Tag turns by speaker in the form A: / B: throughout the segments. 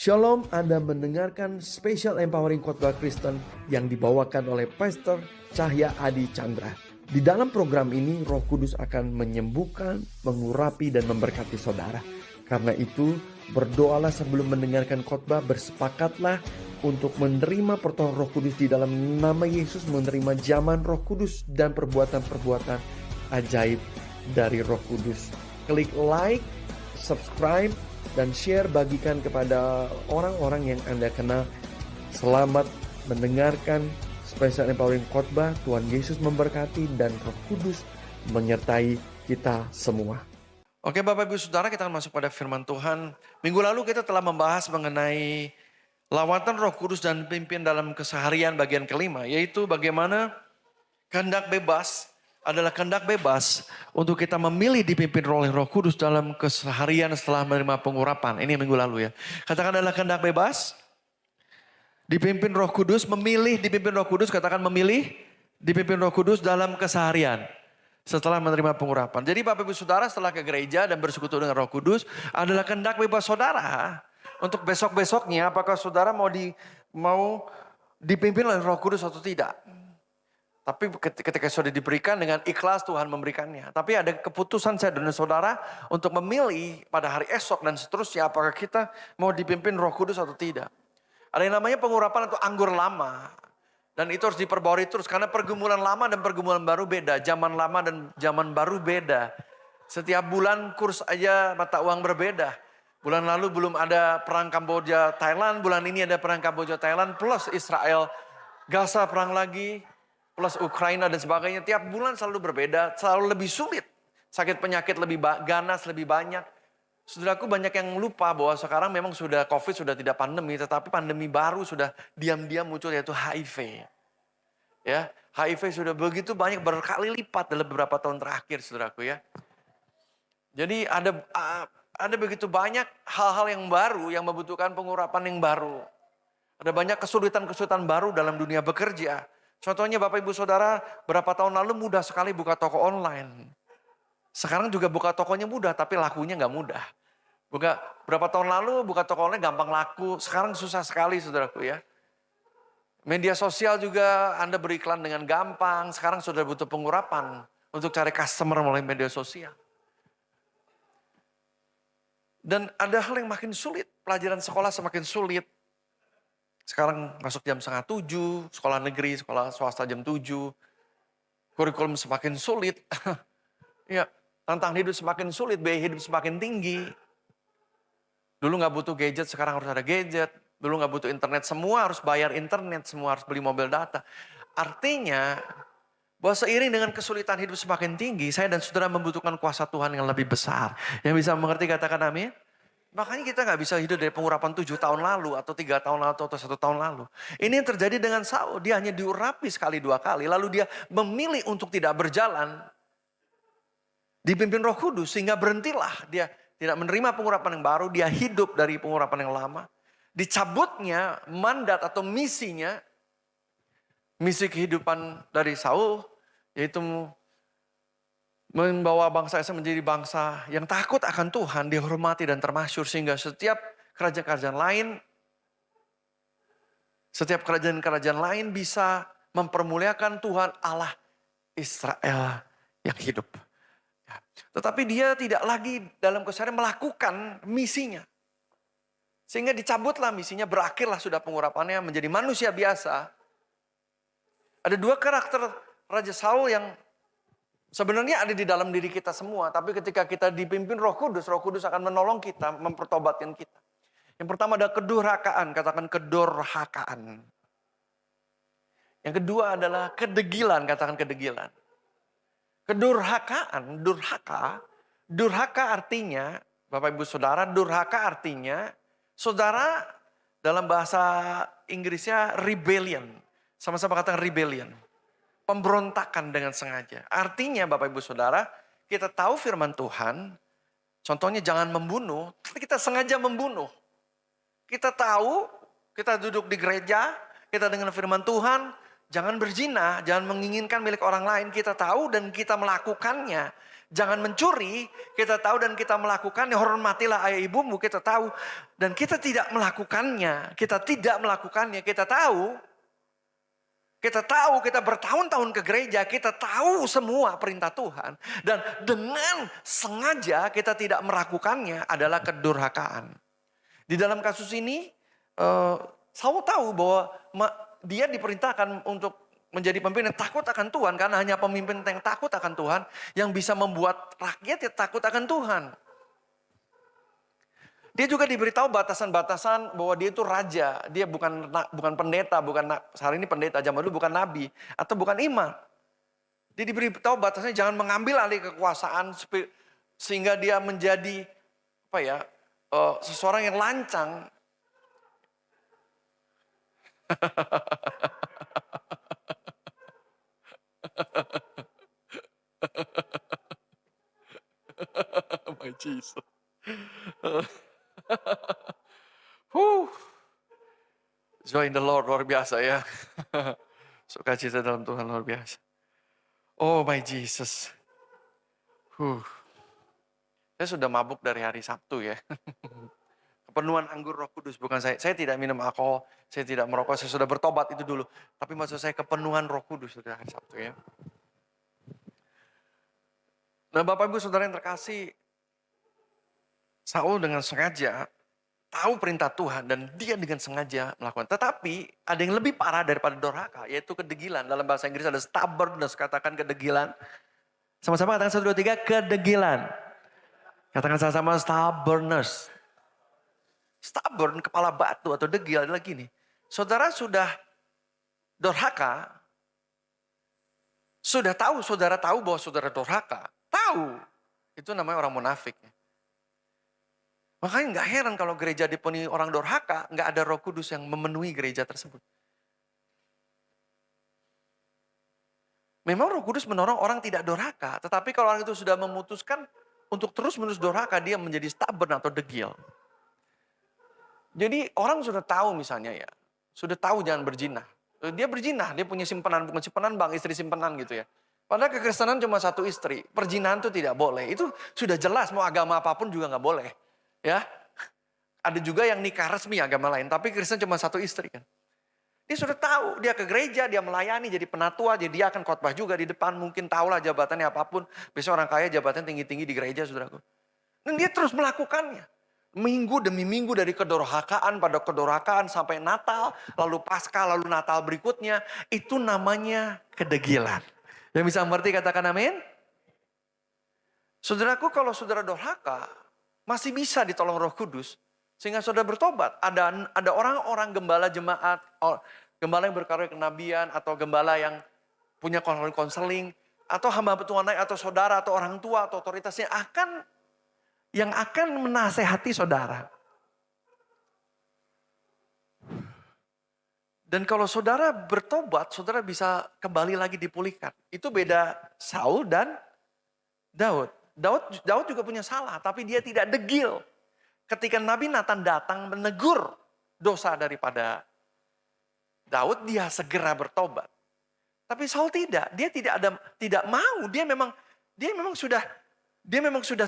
A: Shalom, Anda mendengarkan Special Empowering Khotbah Kristen yang dibawakan oleh Pastor Cahya Adi Chandra. Di dalam program ini, Roh Kudus akan menyembuhkan, mengurapi, dan memberkati saudara. Karena itu, berdoalah sebelum mendengarkan khotbah, bersepakatlah untuk menerima pertolongan Roh Kudus di dalam nama Yesus, menerima zaman Roh Kudus dan perbuatan-perbuatan ajaib dari Roh Kudus. Klik like, subscribe, dan share, bagikan kepada orang-orang yang Anda kenal. Selamat mendengarkan Special Empowering Khotbah. Tuhan Yesus memberkati dan Roh Kudus menyertai kita semua. Oke Bapak Ibu Saudara, kita akan masuk pada firman Tuhan. Minggu lalu kita telah membahas mengenai lawatan Roh Kudus dan pimpin dalam keseharian bagian kelima. Yaitu bagaimana kehendak bebas adalah kehendak bebas untuk kita memilih dipimpin oleh Roh Kudus dalam keseharian setelah menerima pengurapan. Ini minggu lalu ya. Katakan adalah kehendak bebas, dipimpin Roh Kudus, memilih dipimpin Roh Kudus, katakan memilih dipimpin Roh Kudus dalam keseharian setelah menerima pengurapan. Jadi Bapak Ibu Saudara, setelah ke gereja dan bersekutu dengan Roh Kudus adalah kehendak bebas saudara untuk besok-besoknya apakah saudara mau dipimpin oleh Roh Kudus atau tidak. Tapi ketika sudah diberikan dengan ikhlas Tuhan memberikannya. Tapi ada keputusan saya dan saudara untuk memilih pada hari esok dan seterusnya apakah kita mau dipimpin Roh Kudus atau tidak. Ada yang namanya pengurapan atau anggur lama. Dan itu harus diperbarui terus karena pergumulan lama dan pergumulan baru beda. Zaman lama dan zaman baru beda. Setiap bulan kurs aja mata uang berbeda. Bulan lalu belum ada perang Kamboja Thailand, bulan ini ada perang Kamboja Thailand plus Israel Gaza perang lagi. Plus Ukraina dan sebagainya, tiap bulan selalu berbeda, selalu lebih sulit. Sakit penyakit lebih ganas, lebih banyak. Saudaraku, banyak yang lupa bahwa sekarang memang sudah COVID, sudah tidak pandemi, tetapi pandemi baru sudah diam-diam muncul, yaitu HIV. Ya, HIV sudah begitu banyak, berkali lipat dalam beberapa tahun terakhir, saudaraku ya. Jadi ada begitu banyak hal-hal yang baru yang membutuhkan pengurapan yang baru. Ada banyak kesulitan-kesulitan baru dalam dunia bekerja. Contohnya Bapak Ibu Saudara, berapa tahun lalu mudah sekali buka toko online. Sekarang juga buka tokonya mudah, tapi lakunya nggak mudah. Berapa tahun lalu buka toko online gampang laku, sekarang susah sekali saudaraku ya. Media sosial juga Anda beriklan dengan gampang, sekarang sudah butuh pengurapan untuk cari customer melalui media sosial. Dan ada hal yang makin sulit, pelajaran sekolah semakin sulit. Sekarang masuk jam 6:30, sekolah negeri, sekolah swasta jam 7. Kurikulum semakin sulit. Ya, tantangan hidup semakin sulit, biaya hidup semakin tinggi. Dulu nggak butuh gadget, sekarang harus ada gadget. Dulu nggak butuh internet, semua harus bayar internet, semua harus beli mobil data. Artinya, bahwa seiring dengan kesulitan hidup semakin tinggi, saya dan saudara membutuhkan kuasa Tuhan yang lebih besar. Yang bisa mengerti katakan amin. Makanya kita nggak bisa hidup dari pengurapan 7 tahun lalu atau 3 tahun lalu atau 1 tahun lalu. Ini yang terjadi dengan Saul. Dia hanya diurapi sekali 2 kali. Lalu dia memilih untuk tidak berjalan. Dipimpin Roh Kudus sehingga berhentilah. Dia tidak menerima pengurapan yang baru. Dia hidup dari pengurapan yang lama. Dicabutnya mandat atau misinya. Misi kehidupan dari Saul. Yaitu membawa bangsa Israel menjadi bangsa yang takut akan Tuhan, dihormati dan termasyhur sehingga setiap kerajaan-kerajaan lain bisa mempermuliakan Tuhan Allah Israel yang hidup. Ya. Tetapi dia tidak lagi dalam keseharian melakukan misinya. Sehingga dicabutlah misinya, berakhirlah sudah pengurapannya menjadi manusia biasa. Ada 2 karakter Raja Saul yang sebenarnya ada di dalam diri kita semua, tapi ketika kita dipimpin Roh Kudus akan menolong kita, mempertobatkan kita. Yang pertama ada kedurhakaan, katakan kedurhakaan. Yang kedua adalah kedegilan, katakan kedegilan. Kedurhakaan, durhaka artinya, Bapak Ibu Saudara, durhaka artinya, saudara dalam bahasa Inggrisnya rebellion. Sama-sama katakan rebellion. Pemberontakan dengan sengaja. Artinya Bapak Ibu Saudara, kita tahu firman Tuhan, contohnya jangan membunuh, tapi kita sengaja membunuh. Kita tahu, kita duduk di gereja, kita dengar firman Tuhan, jangan berzina, jangan menginginkan milik orang lain. Kita tahu dan kita melakukannya. Jangan mencuri, kita tahu dan kita melakukannya. Hormatilah ayah ibumu, kita tahu. Dan kita tidak melakukannya. Kita tidak melakukannya. Kita tahu, kita bertahun-tahun ke gereja. Kita tahu semua perintah Tuhan. Dan dengan sengaja kita tidak melakukannya adalah kedurhakaan. Di dalam kasus ini, Saul tahu bahwa dia diperintahkan untuk menjadi pemimpin yang takut akan Tuhan. Karena hanya pemimpin yang takut akan Tuhan yang bisa membuat rakyat takut akan Tuhan. Dia juga diberitahu batasan-batasan bahwa dia itu raja. Dia bukan pendeta, hari ini pendeta, zaman dulu bukan nabi atau bukan imam. Dia diberitahu batasnya jangan mengambil alih kekuasaan sehingga dia menjadi seseorang yang lancang. My Jesus. Joy in the Lord luar biasa ya. Sukacita dalam Tuhan luar biasa. Oh my Jesus. Saya sudah mabuk dari hari Sabtu ya. Kepenuhan anggur Roh Kudus, bukan saya. Saya tidak minum alkohol, saya tidak merokok, saya sudah bertobat itu dulu. Tapi maksud saya kepenuhan Roh Kudus sudah hari Sabtu ya. Nah Bapak Ibu Saudara yang terkasih, Saul dengan sengaja tahu perintah Tuhan dan dia dengan sengaja melakukan. Tetapi ada yang lebih parah daripada durhaka, yaitu kedegilan. Dalam bahasa Inggris ada stubbornness, katakan kedegilan. Sama-sama katakan 1, 2, 3, kedegilan. Katakan sama-sama stubbornness. Stubborn, kepala batu atau degil adalah gini. Saudara sudah durhaka, saudara tahu bahwa saudara durhaka. Tahu, itu namanya orang munafik. Makanya gak heran kalau gereja dipenuhi orang durhaka, gak ada Roh Kudus yang memenuhi gereja tersebut. Memang Roh Kudus menolong orang tidak durhaka, tetapi kalau orang itu sudah memutuskan untuk terus-menerus durhaka, dia menjadi stubborn atau degil. Jadi orang sudah tahu misalnya ya, sudah tahu jangan berzina. Dia berzina, dia punya simpanan, bukan simpanan bank, istri simpanan gitu ya. Padahal kekristenan cuma satu istri, perzinahan itu tidak boleh. Itu sudah jelas, mau agama apapun juga nggak boleh. Ya, ada juga yang nikah resmi agama lain, tapi Kristen cuma satu istri kan. Dia sudah tahu, dia ke gereja, dia melayani, jadi penatua, jadi dia akan khotbah juga di depan, mungkin tahulah jabatannya apapun. Biasanya orang kaya jabatan tinggi-tinggi di gereja, saudaraku. Dan dia terus melakukannya. Minggu demi minggu dari kedurhakaan pada kedurhakaan sampai Natal, lalu Paskah, lalu Natal berikutnya, itu namanya kedegilan. Yang bisa mengerti katakan amin? Saudaraku, kalau saudara durhaka, masih bisa ditolong Roh Kudus, sehingga saudara bertobat. Ada orang-orang gembala jemaat, gembala yang berkarya kenabian, atau gembala yang punya konseling, atau hamba Tuhan lain, atau saudara, atau orang tua, atau otoritasnya yang akan menasehati saudara. Dan kalau saudara bertobat, saudara bisa kembali lagi dipulihkan. Itu beda Saul dan Daud. Daud juga punya salah, tapi dia tidak degil. Ketika Nabi Nathan datang menegur dosa daripada Daud, dia segera bertobat. Tapi Saul tidak, dia tidak mau, dia memang sudah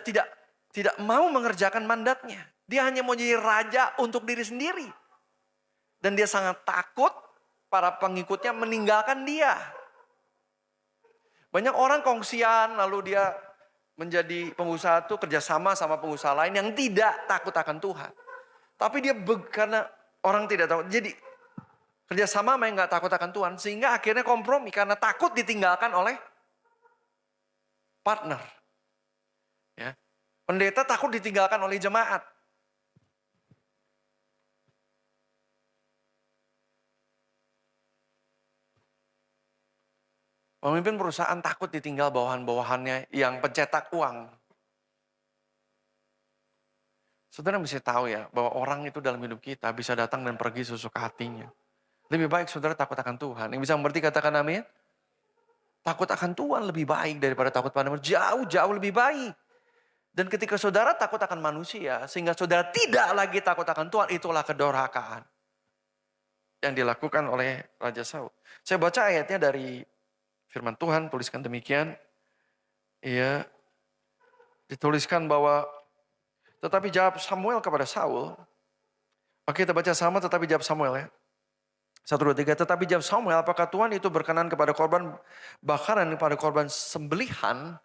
A: tidak mau mengerjakan mandatnya. Dia hanya mau jadi raja untuk diri sendiri. Dan dia sangat takut para pengikutnya meninggalkan dia. Banyak orang kongsian lalu dia menjadi pengusaha itu kerjasama sama pengusaha lain yang tidak takut akan Tuhan. Tapi dia karena orang tidak tahu. Jadi kerjasama sama yang gak takut akan Tuhan. Sehingga akhirnya kompromi karena takut ditinggalkan oleh partner. Ya. Pendeta takut ditinggalkan oleh jemaat. Pemimpin perusahaan takut ditinggal bawahan-bawahannya yang pencetak uang. Saudara mesti tahu ya, bahwa orang itu dalam hidup kita bisa datang dan pergi sesuka hatinya. Lebih baik saudara takut akan Tuhan. Yang bisa mengerti katakan amin. Takut akan Tuhan lebih baik daripada takut pada manusia. Jauh-jauh lebih baik. Dan ketika saudara takut akan manusia, sehingga saudara tidak lagi takut akan Tuhan, itulah kedurhakaan yang dilakukan oleh Raja Saul. Saya baca ayatnya dari firman Tuhan, tuliskan demikian. Ya, Dituliskan bahwa tetapi jawab Samuel kepada Saul. Oke, kita baca sama tetapi jawab Samuel ya. 1, 2, 3. Tetapi jawab Samuel, apakah Tuhan itu berkenan kepada korban bakaran, kepada korban sembelihan,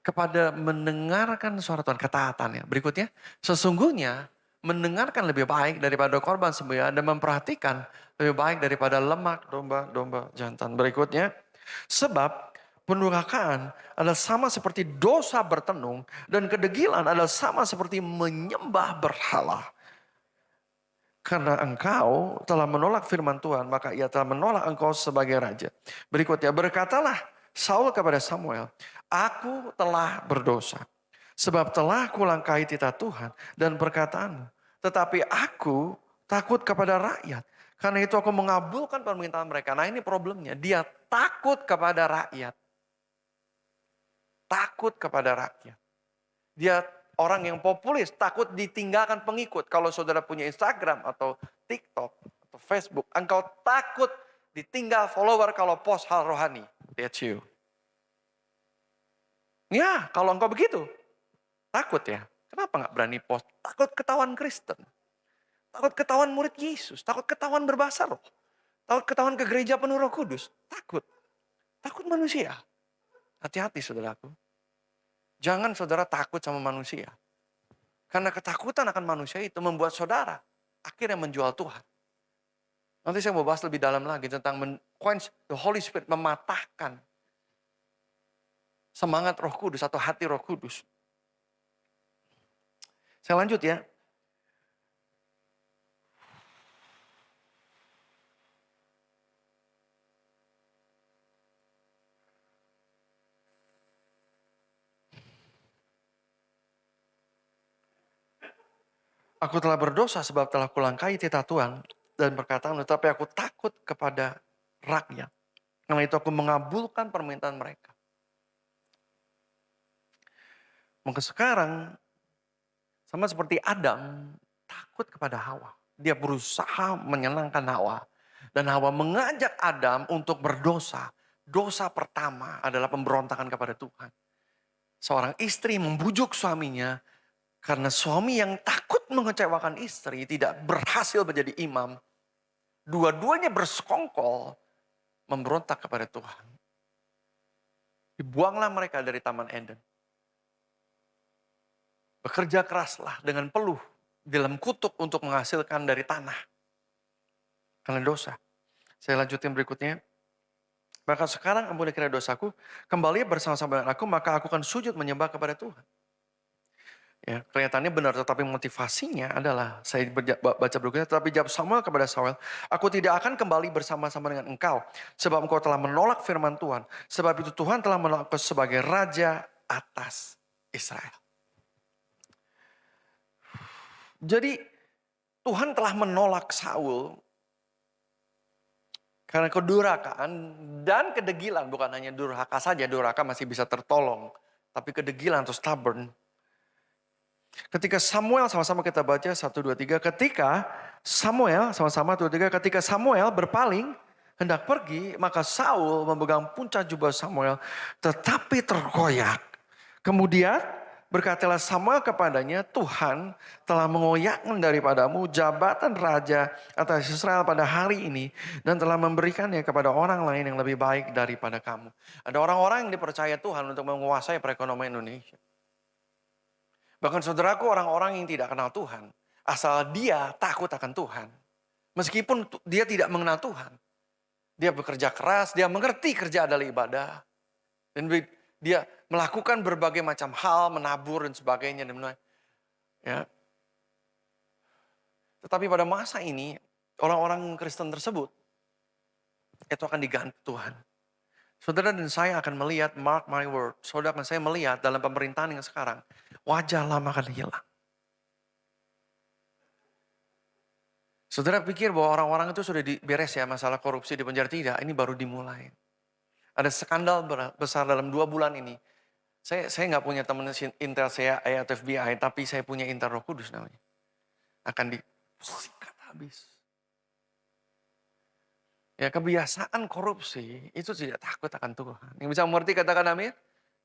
A: kepada mendengarkan suara Tuhan, ketaatannya. Berikutnya, sesungguhnya mendengarkan lebih baik daripada korban sembelihan dan memperhatikan lebih baik daripada lemak domba-domba jantan. Berikutnya, sebab pendurhakaan adalah sama seperti dosa bertenung dan kedegilan adalah sama seperti menyembah berhala. Karena engkau telah menolak firman Tuhan, maka ia telah menolak engkau sebagai raja. Berikutnya, berkatalah Saul kepada Samuel, aku telah berdosa, sebab telah kulangkahi titah Tuhan dan perkataanmu. Tetapi aku takut kepada rakyat, karena itu aku mengabulkan permintaan mereka. Nah ini problemnya, dia takut kepada rakyat. Takut kepada rakyat. Dia orang yang populis, takut ditinggalkan pengikut. Kalau saudara punya Instagram atau TikTok atau Facebook, engkau takut ditinggal follower kalau post hal rohani. That's you. Ya, kalau engkau begitu, takut ya. Kenapa nggak berani post? Takut ketahuan Kristen. Takut ketahuan murid Yesus. Takut ketahuan berbahasa roh. Takut ketahuan ke gereja penuh Roh Kudus. Takut. Takut manusia. Hati-hati saudaraku. Jangan saudara takut sama manusia. Karena ketakutan akan manusia itu membuat saudara akhirnya menjual Tuhan. Nanti saya mau bahas lebih dalam lagi tentang quench the Holy Spirit, mematahkan semangat Roh Kudus atau hati Roh Kudus. Saya lanjut ya. Aku telah berdosa sebab telah kulangkahi titah Tuhan dan perkataan, tetapi aku takut kepada rakyat. Karena itu aku mengabulkan permintaan mereka. Maka sekarang sama seperti Adam takut kepada Hawa. Dia berusaha menyenangkan Hawa. Dan Hawa mengajak Adam untuk berdosa. Dosa pertama adalah pemberontakan kepada Tuhan. Seorang istri membujuk suaminya karena suami yang takut mengecewakan istri tidak berhasil menjadi imam. Dua-duanya bersekongkol memberontak kepada Tuhan. Dibuanglah mereka dari Taman Eden. Bekerja keraslah dengan peluh dalam kutuk untuk menghasilkan dari tanah. Karena dosa. Saya lanjutin berikutnya. Maka sekarang ampuni kiranya dosaku, kembali bersama-sama dengan aku, maka aku akan sujud menyembah kepada Tuhan. Ya, kelihatannya benar, tetapi motivasinya adalah, saya baca berikutnya, tetapi jawab Samuel kepada Saul, aku tidak akan kembali bersama-sama dengan engkau, sebab engkau telah menolak firman Tuhan, sebab itu Tuhan telah menolak engkau sebagai raja atas Israel. Jadi Tuhan telah menolak Saul karena kedurhakaan dan kedegilan, bukan hanya durhaka saja, durhaka masih bisa tertolong, tapi kedegilan atau stubborn. Ketika Samuel, sama-sama kita baca 1, 2, 3. Ketika Samuel, sama-sama 1, 2, 3. Ketika Samuel berpaling, hendak pergi, maka Saul memegang puncak jubah Samuel, tetapi terkoyak. Kemudian berkatalah Samuel kepadanya, Tuhan telah mengoyakkan daripadamu jabatan raja atas Israel pada hari ini, dan telah memberikannya kepada orang lain yang lebih baik daripada kamu. Ada orang-orang yang dipercaya Tuhan untuk menguasai perekonomian Indonesia. Bahkan saudaraku, orang-orang yang tidak kenal Tuhan, asal dia takut akan Tuhan. Meskipun dia tidak mengenal Tuhan. Dia bekerja keras, dia mengerti kerja adalah ibadah. Dan dia melakukan berbagai macam hal, menabur dan sebagainya. Ya. Tetapi pada masa ini, orang-orang Kristen tersebut, itu akan diganti Tuhan. Saudara dan saya akan melihat, mark my word, saudara dan saya melihat dalam pemerintahan yang sekarang, wajah lama akan hilang. Saudara pikir bahwa orang-orang itu sudah beres ya masalah korupsi di penjara? Tidak, ini baru dimulai. Ada skandal besar dalam 2 bulan ini. Saya nggak punya teman intel CIA atau FBI, tapi saya punya intel Roh Kudus namanya. Akan disikat habis. Ya, kebiasaan korupsi itu tidak takut akan Tuhan. Yang bisa mengerti katakan amin.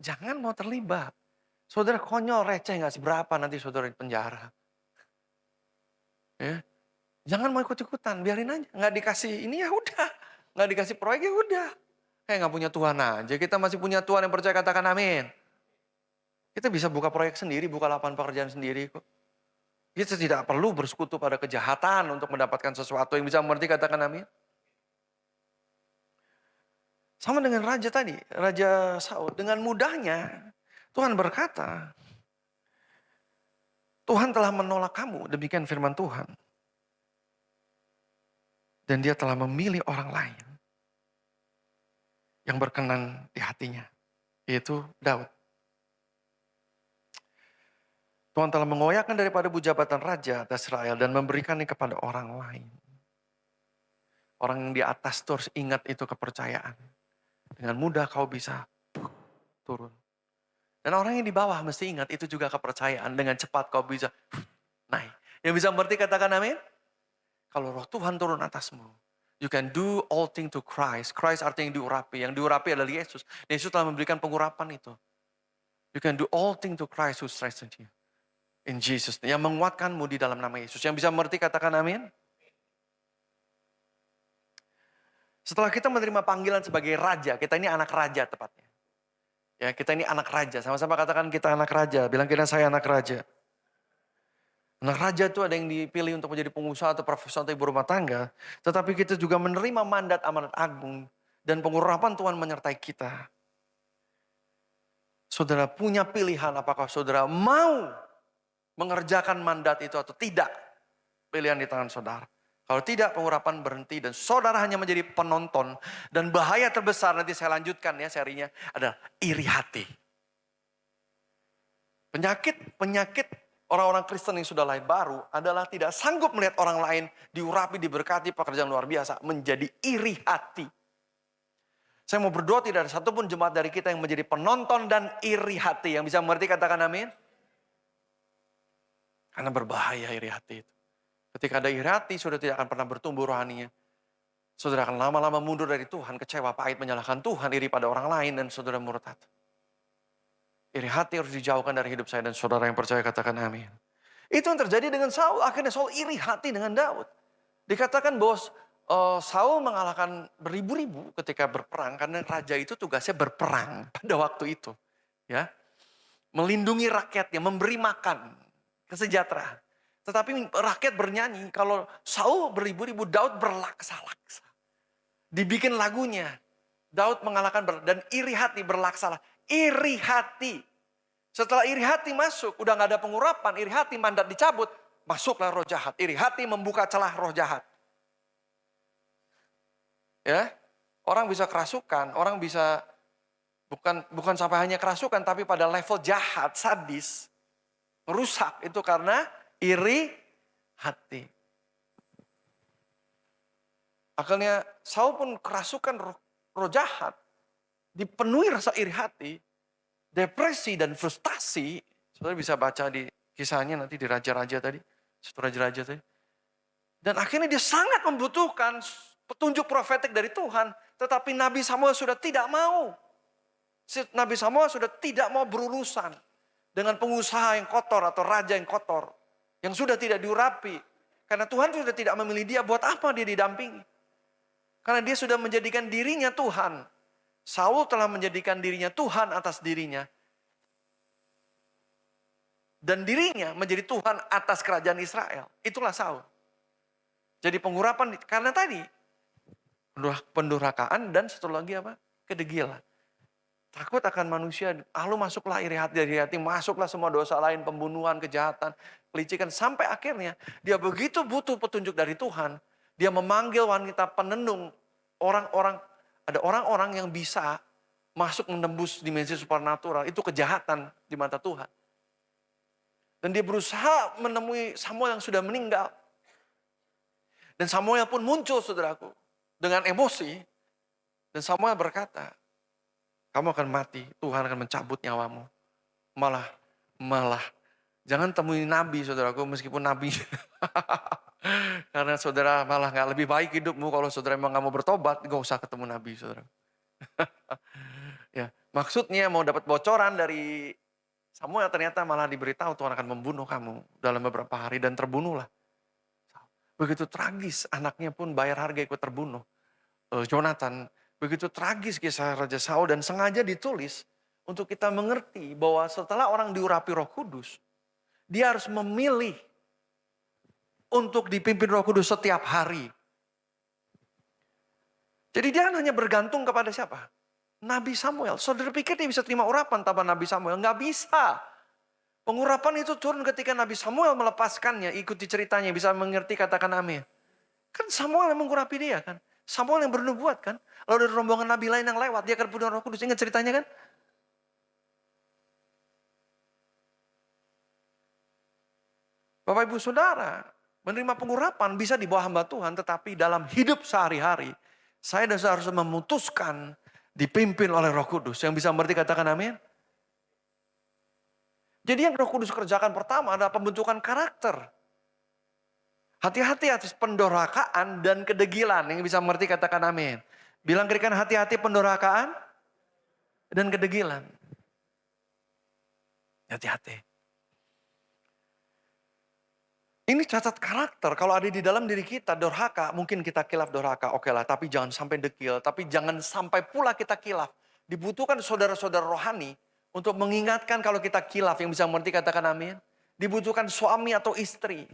A: Jangan mau terlibat. Saudara konyol, receh nggak seberapa nanti saudara di penjara. Ya. Jangan mau ikut-ikutan, biarin aja. Nggak dikasih ini ya udah. Nggak dikasih proyek ya udah. Kayak nggak punya Tuhan aja. Kita masih punya Tuhan yang percaya, katakan amin. Kita bisa buka proyek sendiri, buka lapangan pekerjaan sendiri kok. Kita tidak perlu bersekutu pada kejahatan untuk mendapatkan sesuatu yang bisa mengerti, katakan amin. Sama dengan raja tadi, Raja Saul. Dengan mudahnya Tuhan berkata, Tuhan telah menolak kamu, demikian firman Tuhan. Dan dia telah memilih orang lain yang berkenan di hatinya, yaitu Daud. Tuhan telah mengoyakkan daripada jabatan raja atas Israel dan memberikannya kepada orang lain. Orang yang di atas terus ingat itu kepercayaan. Dengan mudah kau bisa turun. Dan orang yang di bawah mesti ingat itu juga kepercayaan. Dengan cepat kau bisa naik. Yang bisa mengerti katakan amin? Kalau roh Tuhan turun atasmu, you can do all things to Christ. Christ artinya yang diurapi. Yang diurapi adalah Yesus. Yesus telah memberikan pengurapan itu. You can do all things to Christ who strengthens you. In Jesus. Yang menguatkanmu di dalam nama Yesus. Yang bisa mengerti katakan amin? Setelah kita menerima panggilan sebagai raja, kita ini anak raja tepatnya. Ya, kita ini anak raja. Sama-sama katakan kita anak raja. Bilang kita saya anak raja. Anak raja itu ada yang dipilih untuk menjadi pengusaha atau profesional atau ibu rumah tangga. Tetapi kita juga menerima mandat amanat agung. Dan pengurapan Tuhan menyertai kita. Saudara punya pilihan apakah saudara mau mengerjakan mandat itu atau tidak. Pilihan di tangan saudara. Kalau tidak, pengurapan berhenti dan saudara hanya menjadi penonton. Dan bahaya terbesar, nanti saya lanjutkan ya serinya, adalah iri hati. Penyakit orang-orang Kristen yang sudah lahir baru adalah tidak sanggup melihat orang lain diurapi, diberkati, pekerjaan luar biasa, menjadi iri hati. Saya mau berdoa tidak ada satupun jemaat dari kita yang menjadi penonton dan iri hati. Yang bisa mengerti katakan amin. Karena berbahaya iri hati itu. Ketika ada iri hati, saudara tidak akan pernah bertumbuh rohaninya. Saudara akan lama-lama mundur dari Tuhan, kecewa, pahit, menyalahkan Tuhan, iri pada orang lain, dan saudara murtad. Iri hati harus dijauhkan dari hidup saya, dan saudara yang percaya katakan amin. Itu yang terjadi dengan Saul. Akhirnya Saul iri hati dengan Daud. Dikatakan bahwa Saul mengalahkan beribu-ribu ketika berperang, karena raja itu tugasnya berperang pada waktu itu. Ya, melindungi rakyatnya, memberi makan, kesejahteraan. Tetapi rakyat bernyanyi, kalau Saul beribu-ribu, Daud berlaksa-laksa. Dibikin lagunya, Daud mengalahkan dan iri hati berlaksalah. Iri hati. Setelah iri hati masuk, udah gak ada pengurapan, iri hati mandat dicabut, masuklah roh jahat. Iri hati membuka celah roh jahat. Ya, orang bisa kerasukan, orang bisa bukan sampai hanya kerasukan, tapi pada level jahat, sadis, rusak itu karena iri hati. Akhirnya Saul pun kerasukan roh jahat. Dipenuhi rasa iri hati. Depresi dan frustasi. Saudara bisa baca di kisahnya nanti di Raja-Raja tadi. Satu Raja-Raja tadi. Dan akhirnya dia sangat membutuhkan petunjuk profetik dari Tuhan. Tetapi Nabi Samuel sudah tidak mau. Nabi Samuel sudah tidak mau berurusan dengan pengusaha yang kotor atau raja yang kotor. Yang sudah tidak diurapi. Karena Tuhan sudah tidak memilih dia, buat apa dia didampingi? Karena dia sudah menjadikan dirinya Tuhan. Saul telah menjadikan dirinya Tuhan atas dirinya. Dan dirinya menjadi Tuhan atas kerajaan Israel. Itulah Saul. Jadi pengurapan, karena tadi pendurhakaan dan satu lagi apa? Kedegilan. Takut akan manusia, lalu masuklah iri hati, masuklah semua dosa lain, pembunuhan, kejahatan, kelicikan. Sampai akhirnya dia begitu butuh petunjuk dari Tuhan. Dia memanggil wanita penenung, ada orang-orang yang bisa masuk menembus dimensi supernatural. Itu kejahatan di mata Tuhan. Dan dia berusaha menemui Samuel yang sudah meninggal. Dan Samuel pun muncul saudaraku dengan emosi. Dan Samuel berkata, kamu akan mati, Tuhan akan mencabut nyawamu. Malah, jangan temui nabi saudaraku, meskipun nabi. Karena saudara malah gak lebih baik hidupmu kalau saudara emang gak mau bertobat, gak usah ketemu nabi saudara. Ya, maksudnya mau dapat bocoran dari Samuel ternyata malah diberitahu Tuhan akan membunuh kamu dalam beberapa hari dan terbunuhlah. Begitu tragis, anaknya pun bayar harga ikut terbunuh. Jonathan, begitu tragis kisah Raja Saul dan sengaja ditulis untuk kita mengerti bahwa setelah orang diurapi Roh Kudus, dia harus memilih untuk dipimpin Roh Kudus setiap hari. Jadi dia hanya bergantung kepada siapa? Nabi Samuel. Saudara pikir dia bisa terima urapan tanpa Nabi Samuel? Nggak bisa. Pengurapan itu turun ketika Nabi Samuel melepaskannya. Ikuti ceritanya, bisa mengerti, katakan amin. Kan Samuel yang mengurapi dia kan. Samuel yang bernubuat kan. Lalu ada rombongan Nabi lain yang lewat. Dia akan penuh Roh Kudus. Ingat ceritanya kan? Bapak Ibu Saudara, menerima pengurapan bisa di bawah hamba Tuhan. Tetapi dalam hidup sehari-hari, saya dan saudara harus memutuskan dipimpin oleh Roh Kudus. Yang bisa mengerti, katakan amin. Jadi yang Roh Kudus kerjakan pertama adalah pembentukan karakter. Hati-hati atas pendorhakaan dan kedegilan. Yang bisa mengerti, katakan amin. Bilang kirikan, hati-hati pendorhakaan dan kedegilan. Hati-hati. Ini catat karakter. Kalau ada di dalam diri kita dorhaka, mungkin kita kilaf dorhaka. Oke lah, tapi jangan sampai dekil. Tapi jangan sampai pula kita kilaf. Dibutuhkan saudara-saudara rohani untuk mengingatkan kalau kita kilaf. Yang bisa mengerti, katakan amin. Dibutuhkan suami atau istri.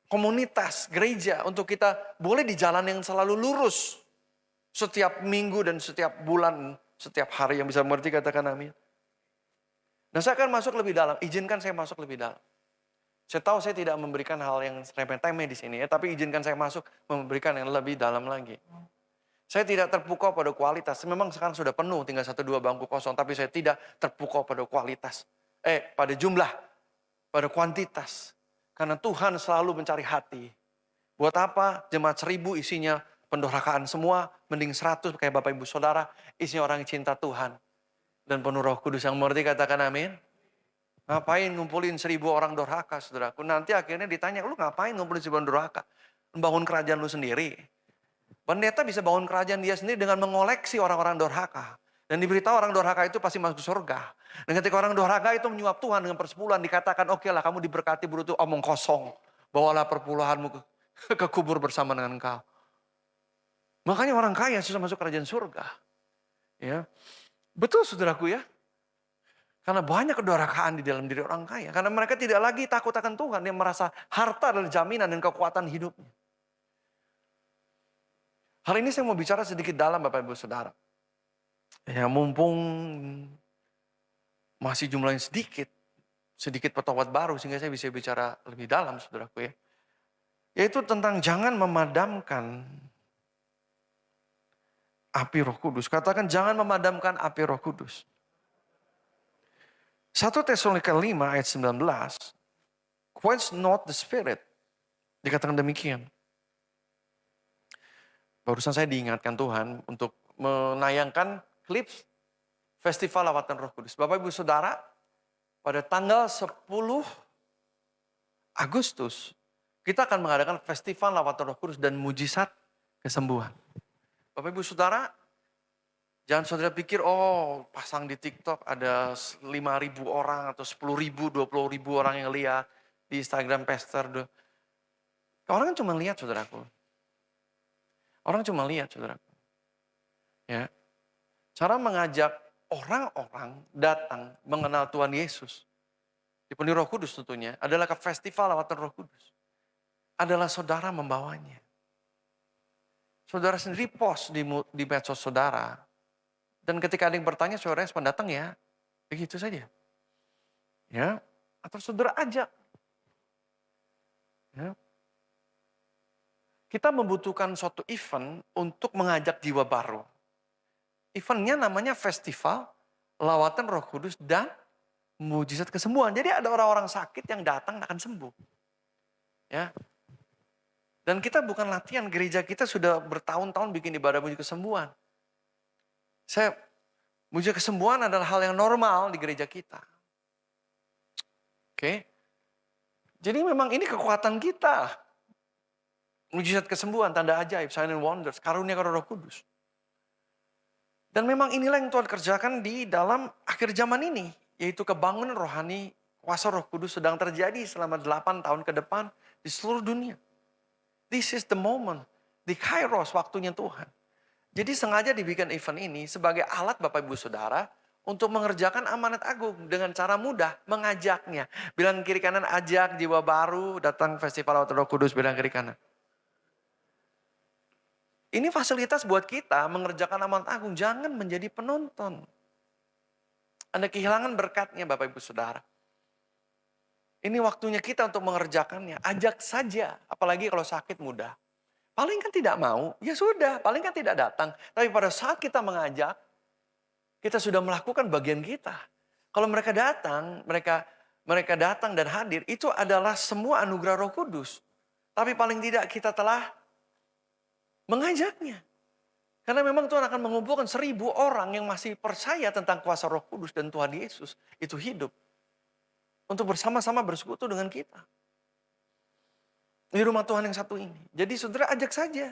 A: Komunitas, gereja. Untuk kita boleh di jalan yang selalu lurus. Setiap minggu dan setiap bulan, setiap hari. Yang bisa mengerti, katakan amin. Nah, saya akan masuk lebih dalam. Izinkan saya masuk lebih dalam. Saya tahu saya tidak memberikan hal yang remeh-temeh di sini ya, tapi izinkan saya masuk memberikan yang lebih dalam lagi. Saya tidak terpukau pada kualitas. Memang sekarang sudah penuh, tinggal 1-2 bangku kosong, tapi saya tidak terpukau pada kualitas. Pada jumlah, pada kuantitas. Karena Tuhan selalu mencari hati. Buat apa jemaat 1000 isinya pendorhakaan semua, mending 100 kayak Bapak Ibu Saudara, isinya orang yang cinta Tuhan. Dan penuh Roh Kudus yang mengerti, katakan amin. Ngapain ngumpulin 1000 orang dorhaka, saudaraku? Nanti akhirnya ditanya, lu ngapain ngumpulin 1000 orang dorhaka? Membangun kerajaan lu sendiri. Pendeta bisa bangun kerajaan dia sendiri dengan mengoleksi orang-orang dorhaka. Dan diberitahu orang dorhaka itu pasti masuk surga. Dan ketika orang dorhaka itu menyuap Tuhan dengan persepuluhan, dikatakan, oke lah kamu diberkati, berutu omong kosong. Bawalah perpuluhanmu ke kubur bersama dengan engkau. Makanya orang kaya susah masuk kerajaan surga. Ya, betul saudaraku ya. Karena banyak kedorhakaan di dalam diri orang kaya. Karena mereka tidak lagi takut akan Tuhan. Dia merasa harta adalah jaminan dan kekuatan hidupnya. Hal ini saya mau bicara sedikit dalam Bapak Ibu Saudara. Ya mumpung masih jumlahnya sedikit. Sedikit petawat baru sehingga saya bisa bicara lebih dalam saudaraku ya. Yaitu tentang jangan memadamkan api Roh Kudus. Katakan jangan memadamkan api Roh Kudus. 1 Tesalonika 5 ayat 19. Quench not the spirit. Dikatakan demikian. Barusan saya diingatkan Tuhan untuk menayangkan klip Festival Lawatan Roh Kudus. Bapak Ibu Saudara, pada tanggal 10 Agustus, kita akan mengadakan Festival Lawatan Roh Kudus dan Mujizat Kesembuhan. Bapak Ibu Saudara, jangan saudara pikir, oh pasang di TikTok ada 5.000 orang atau 10.000, 20.000 orang yang lihat. Di Instagram pastor. Orang kan cuma lihat saudaraku. Orang cuma lihat saudaraku. Ya. Cara mengajak orang-orang datang mengenal Tuhan Yesus. Dipenuhi Roh Kudus tentunya. Adalah ke festival lawatan Roh Kudus. Adalah saudara membawanya. Saudara sendiri post di medsos saudara. Dan ketika ada yang bertanya, saudara respon, datang ya. Begitu saja. Ya. Atau saudara ajak. Ya. Kita membutuhkan suatu event untuk mengajak jiwa baru. Eventnya namanya Festival Lawatan Roh Kudus dan Mujizat Kesembuhan. Jadi ada orang-orang sakit yang datang akan sembuh. Ya. Dan kita bukan latihan, gereja kita sudah bertahun-tahun bikin ibadah mujizat kesembuhan. Mujizat kesembuhan adalah hal yang normal di gereja kita. Oke. Jadi memang ini kekuatan kita. Mujizat kesembuhan, tanda ajaib, sign and wonders, karunia Roh Kudus. Dan memang inilah yang Tuhan kerjakan di dalam akhir zaman ini. Yaitu kebangunan rohani, kuasa Roh Kudus sedang terjadi selama 8 tahun ke depan di seluruh dunia. This is the moment, di Kairos, waktunya Tuhan. Jadi sengaja dibikin event ini sebagai alat Bapak Ibu Saudara untuk mengerjakan amanat agung dengan cara mudah, mengajaknya. Bilang kiri kanan, ajak jiwa baru datang festival Roh Kudus, bilang kiri kanan. Ini fasilitas buat kita mengerjakan amanat agung, jangan menjadi penonton. Anda kehilangan berkatnya Bapak Ibu Saudara. Ini waktunya kita untuk mengerjakannya. Ajak saja, apalagi kalau sakit mudah. Paling kan tidak mau, ya sudah, paling kan tidak datang. Tapi pada saat kita mengajak, kita sudah melakukan bagian kita. Kalau mereka datang, mereka datang dan hadir, itu adalah semua anugerah Roh Kudus. Tapi paling tidak kita telah mengajaknya. Karena memang Tuhan akan mengumpulkan 1000 orang yang masih percaya tentang kuasa Roh Kudus dan Tuhan Yesus itu hidup. Untuk bersama-sama bersekutu dengan kita. Di rumah Tuhan yang satu ini. Jadi saudara ajak saja.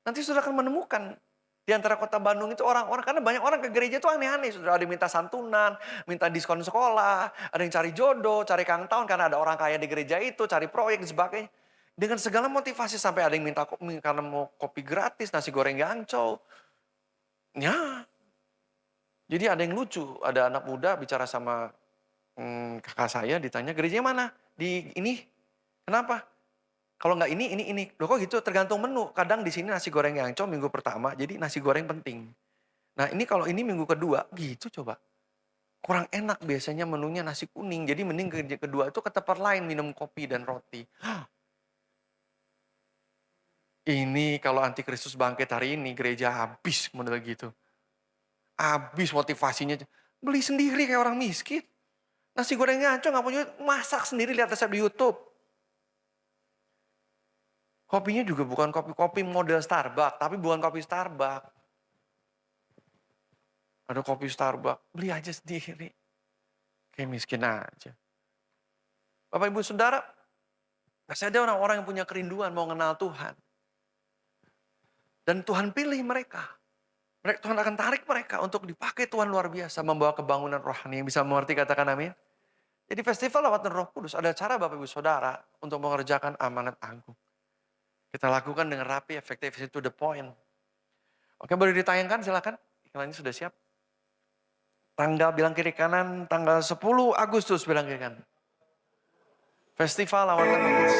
A: Nanti saudara akan menemukan di antara kota Bandung itu orang-orang. Karena banyak orang ke gereja itu aneh-aneh. Saudara ada yang minta santunan, minta diskon sekolah. Ada yang cari jodoh, cari kang tahun. Karena ada orang kaya di gereja itu, cari proyek dan sebagainya. Dengan segala motivasi sampai ada yang minta karena mau kopi gratis, nasi goreng gancau. Ya. Jadi ada yang lucu. Ada anak muda bicara sama kakak saya, ditanya gerejanya mana? Di ini. Kenapa? Kalau nggak ini. Loh kok gitu? Tergantung menu. Kadang di sini nasi goreng gancau minggu pertama, jadi nasi goreng penting. Nah ini kalau ini minggu kedua, gitu coba. Kurang enak biasanya menunya nasi kuning. Jadi mending kedua itu ke tempat lain minum kopi dan roti. Ini kalau antikristus bangkit hari ini gereja habis model gitu. Habis motivasinya. Beli sendiri kayak orang miskin. Nasi goreng ngaco nggak punya, masak sendiri lihat resep di YouTube. Kopinya juga bukan kopi model Starbucks, tapi bukan kopi Starbucks. Ada kopi Starbucks, beli aja sendiri. Kayak miskin aja. Bapak Ibu Saudara, masih ada orang-orang yang punya kerinduan mau kenal Tuhan. Dan Tuhan pilih mereka. Tuhan akan tarik mereka untuk dipakai Tuhan luar biasa. Membawa kebangunan rohani yang bisa mengerti, katakan amin. Jadi festival lawatan Roh Kudus ada cara Bapak Ibu Saudara untuk mengerjakan amanat agung. Kita lakukan dengan rapi, efektif, to the point. Oke, boleh ditayangkan silakan. Iklannya sudah siap. Tanggal bilang kiri kanan, tanggal 10 Agustus bilang kiri kanan. Festival lawatan Roh Kudus.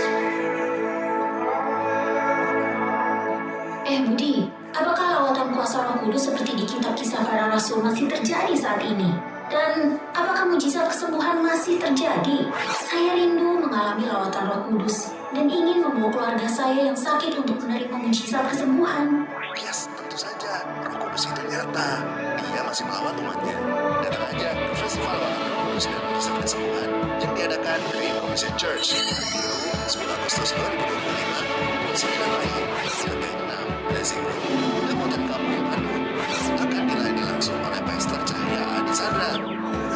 B: Budi, apakah lawatan kuasa Roh Kudus seperti di kitab Kisah Para Rasul masih terjadi saat ini? Dan apakah mujizat kesembuhan masih terjadi? Saya rindu mengalami lawatan Roh Kudus dan ingin membawa keluarga saya yang sakit untuk menerima mujizat kesembuhan.
C: Yes, tentu saja. Roh Kudus itu nyata. Dia masih melawat umatnya. Datang aja ke Festival Lawatan Roh Kudus dan Mujizat Kesembuhan yang diadakan Great Commission Church di Rabu 10 Agustus 2025 pukul 9 pagi sampai 6 Blessing Room, Lemotan Kampung, Bandung. Akan dilayani langsung oleh Pastor Cahaya Adisandra.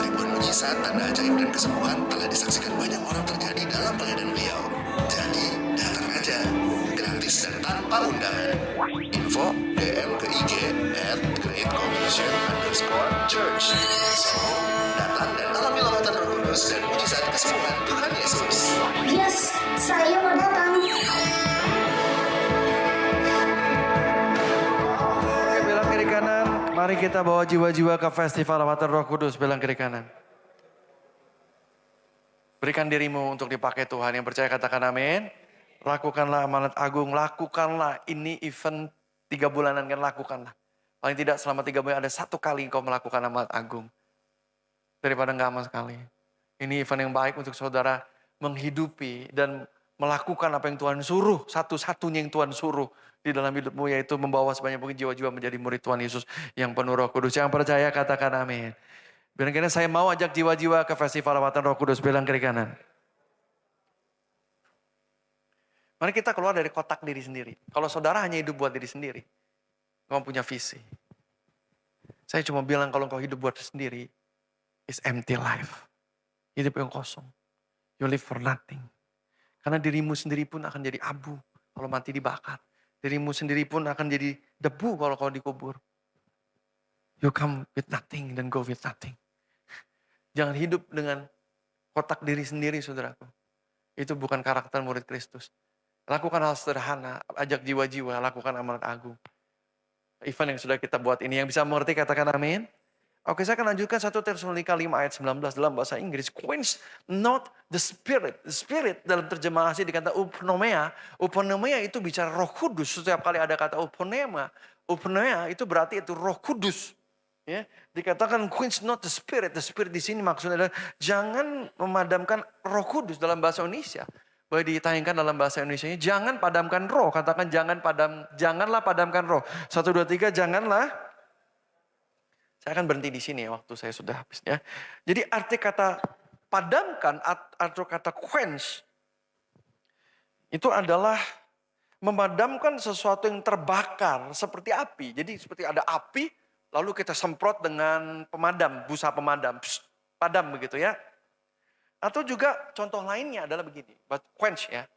C: Ribuan mujizat, tanda ajaib dan kesembuhan telah disaksikan banyak orang terjadi dalam pelayanan beliau. Jadi, datang aja. Gratis dan tanpa undangan. Info DM ke IG @greatcommission_church. So, datang dan alami lawatan Roh Kudus dan mujizat kesembuhan Tuhan Yesus.
B: Yes, saya mau datang.
A: Oke, bilang kiri kanan. Mari kita bawa jiwa-jiwa ke festival lawatan Roh Kudus. Bilang kiri kanan. Berikan dirimu untuk dipakai Tuhan. Yang percaya katakan amin. Lakukanlah amanat agung. Lakukanlah ini event 3 bulanan kan, lakukanlah. Paling tidak selama 3 bulan ada 1 kali engkau melakukan amanat agung. Daripada enggak sama sekali. Ini event yang baik untuk saudara menghidupi dan melakukan apa yang Tuhan suruh. Satu-satunya yang Tuhan suruh di dalam hidupmu, yaitu membawa sebanyak mungkin jiwa-jiwa menjadi murid Tuhan Yesus yang penuh Roh Kudus. Yang percaya katakan amin. Bilang kiri, saya mau ajak jiwa-jiwa ke festival lawatan Roh Kudus. Bilang kiri kanan. Mari kita keluar dari kotak diri sendiri. Kalau saudara hanya hidup buat diri sendiri, kamu punya visi. Saya cuma bilang kalau engkau hidup buat sendiri, is empty life. Hidup yang kosong. You live for nothing. Karena dirimu sendiri pun akan jadi abu kalau mati dibakar. Dirimu sendiri pun akan jadi debu kalau kau dikubur. You come with nothing dan go with nothing. Jangan hidup dengan kotak diri sendiri, saudaraku. Itu bukan karakter murid Kristus. Lakukan hal sederhana, ajak jiwa-jiwa, lakukan amanat agung. Event yang sudah kita buat ini, yang bisa mengerti katakan amin. Oke, saya akan lanjutkan 1 Tesalonika 5 ayat 19 dalam bahasa Inggris. Quench not the spirit. The spirit dalam terjemahan asli dikata upnoumia. Upnoumia itu bicara Roh Kudus. Setiap kali ada kata upnoumia, upnoumia itu berarti itu Roh Kudus. Ya, dikatakan quench not the spirit. The spirit di sini maksudnya adalah jangan memadamkan Roh Kudus dalam bahasa Indonesia. Boleh ditayangkan dalam bahasa Indonesia-nya, jangan padamkan roh. Katakan janganlah padamkan roh. 1, 2, 3, janganlah. Saya akan berhenti di sini ya, waktu saya sudah habis ya. Jadi arti kata padamkan atau kata quench itu adalah memadamkan sesuatu yang terbakar seperti api. Jadi seperti ada api lalu kita semprot dengan pemadam, busa pemadam, padam begitu ya. Atau juga contoh lainnya adalah begini, quench ya.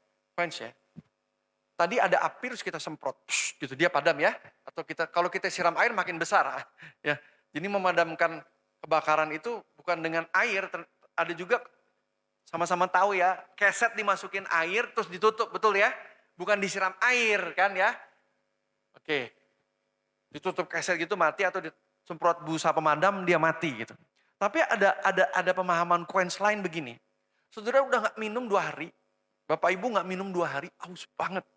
A: Tadi ada api terus kita semprot, gitu dia padam ya. Atau kalau kita siram air makin besar ya. Jadi memadamkan kebakaran itu bukan dengan air, ada juga sama-sama tahu ya, keset dimasukin air terus ditutup, betul ya? Bukan disiram air kan ya? Oke, ditutup keset gitu mati atau disemprot busa pemadam dia mati gitu. Tapi ada pemahaman quench lain begini, saudara udah gak minum 2 hari, bapak ibu gak minum 2 hari, aus banget,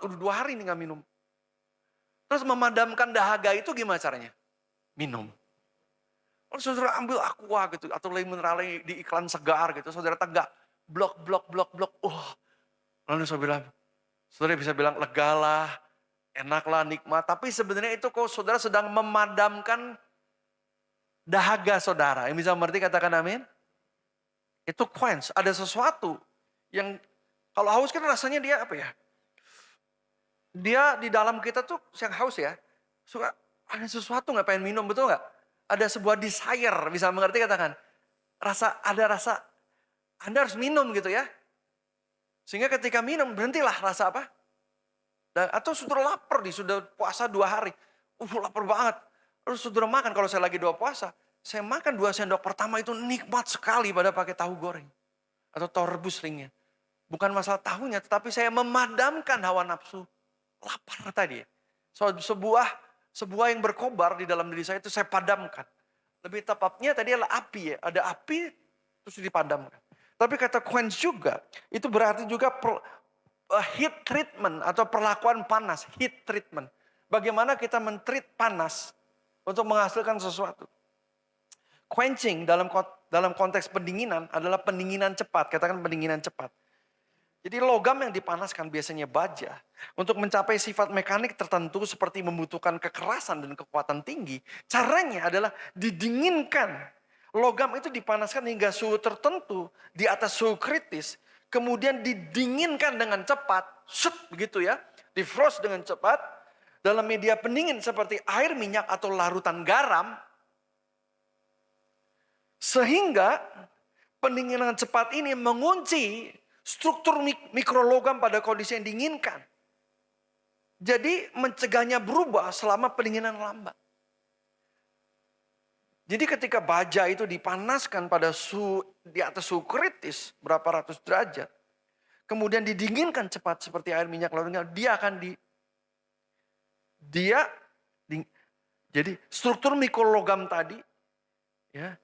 A: udah 2 hari nih gak minum. Terus memadamkan dahaga itu gimana caranya? Minum. Lalu saudara ambil aqua gitu, atau lain mineral di iklan segar gitu, saudara tegak, blok. Lalu saudara bisa bilang legalah, enaklah, nikmat. Tapi sebenarnya itu kok saudara sedang memadamkan dahaga saudara. Yang bisa mengerti katakan amin? Itu quench, ada sesuatu yang kalau haus kan rasanya dia apa ya? Dia di dalam kita tuh yang haus ya, suka ada sesuatu nggak pengen minum, betul nggak? Ada sebuah desire, bisa mengerti katakan. Ada rasa, Anda harus minum gitu ya. Sehingga ketika minum, berhentilah rasa apa? Atau saudara lapar sudah puasa 2 hari. Lapar banget. Terus saudara makan, kalau saya lagi 2 puasa, saya makan 2 sendok pertama itu nikmat sekali pada pakai tahu goreng. Atau tahu rebus ringnya. Bukan masalah tahunya, tetapi saya memadamkan hawa nafsu lapar tadi. Sebuah yang berkobar di dalam diri saya itu saya padamkan. Lebih tepatnya tadi adalah api ya. Ada api terus dipadamkan. Tapi kata quench juga itu berarti juga heat treatment atau perlakuan panas. Heat treatment. Bagaimana kita men-treat panas untuk menghasilkan sesuatu. Quenching dalam konteks pendinginan adalah pendinginan cepat. Katakan pendinginan cepat. Jadi logam yang dipanaskan biasanya baja. Untuk mencapai sifat mekanik tertentu seperti membutuhkan kekerasan dan kekuatan tinggi. Caranya adalah didinginkan. Logam itu dipanaskan hingga suhu tertentu di atas suhu kritis. Kemudian didinginkan dengan cepat. Begitu ya. Defrost dengan cepat. Dalam media pendingin seperti air, minyak atau larutan garam. Sehingga pendinginan cepat ini mengunci struktur mikrologam pada kondisi yang diinginkan. Jadi mencegahnya berubah selama pendinginan lambat. Jadi ketika baja itu dipanaskan pada di atas suhu kritis berapa ratus derajat. Kemudian didinginkan cepat seperti air, minyak, lalu jadi struktur mikrologam tadi ya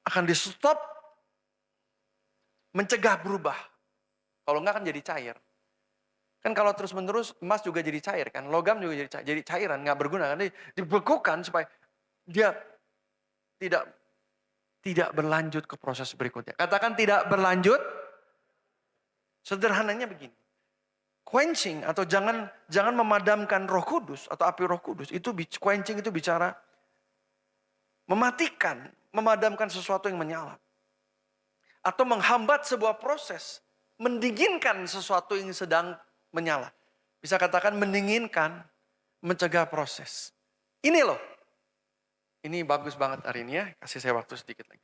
A: akan di stop, mencegah berubah. Kalau enggak kan jadi cair. Kan kalau terus menerus emas juga jadi cair kan. Logam juga jadi cairan, nggak berguna. Kan dibekukan supaya dia tidak berlanjut ke proses berikutnya. Katakan tidak berlanjut. Sederhananya begini. Quenching atau jangan memadamkan Roh Kudus atau api Roh Kudus. Quenching itu bicara mematikan, memadamkan sesuatu yang menyala. Atau menghambat sebuah proses. Mendinginkan sesuatu yang sedang menyala. Bisa katakan mendinginkan, mencegah proses. Ini loh. Ini bagus banget hari ini ya. Kasih saya waktu sedikit lagi.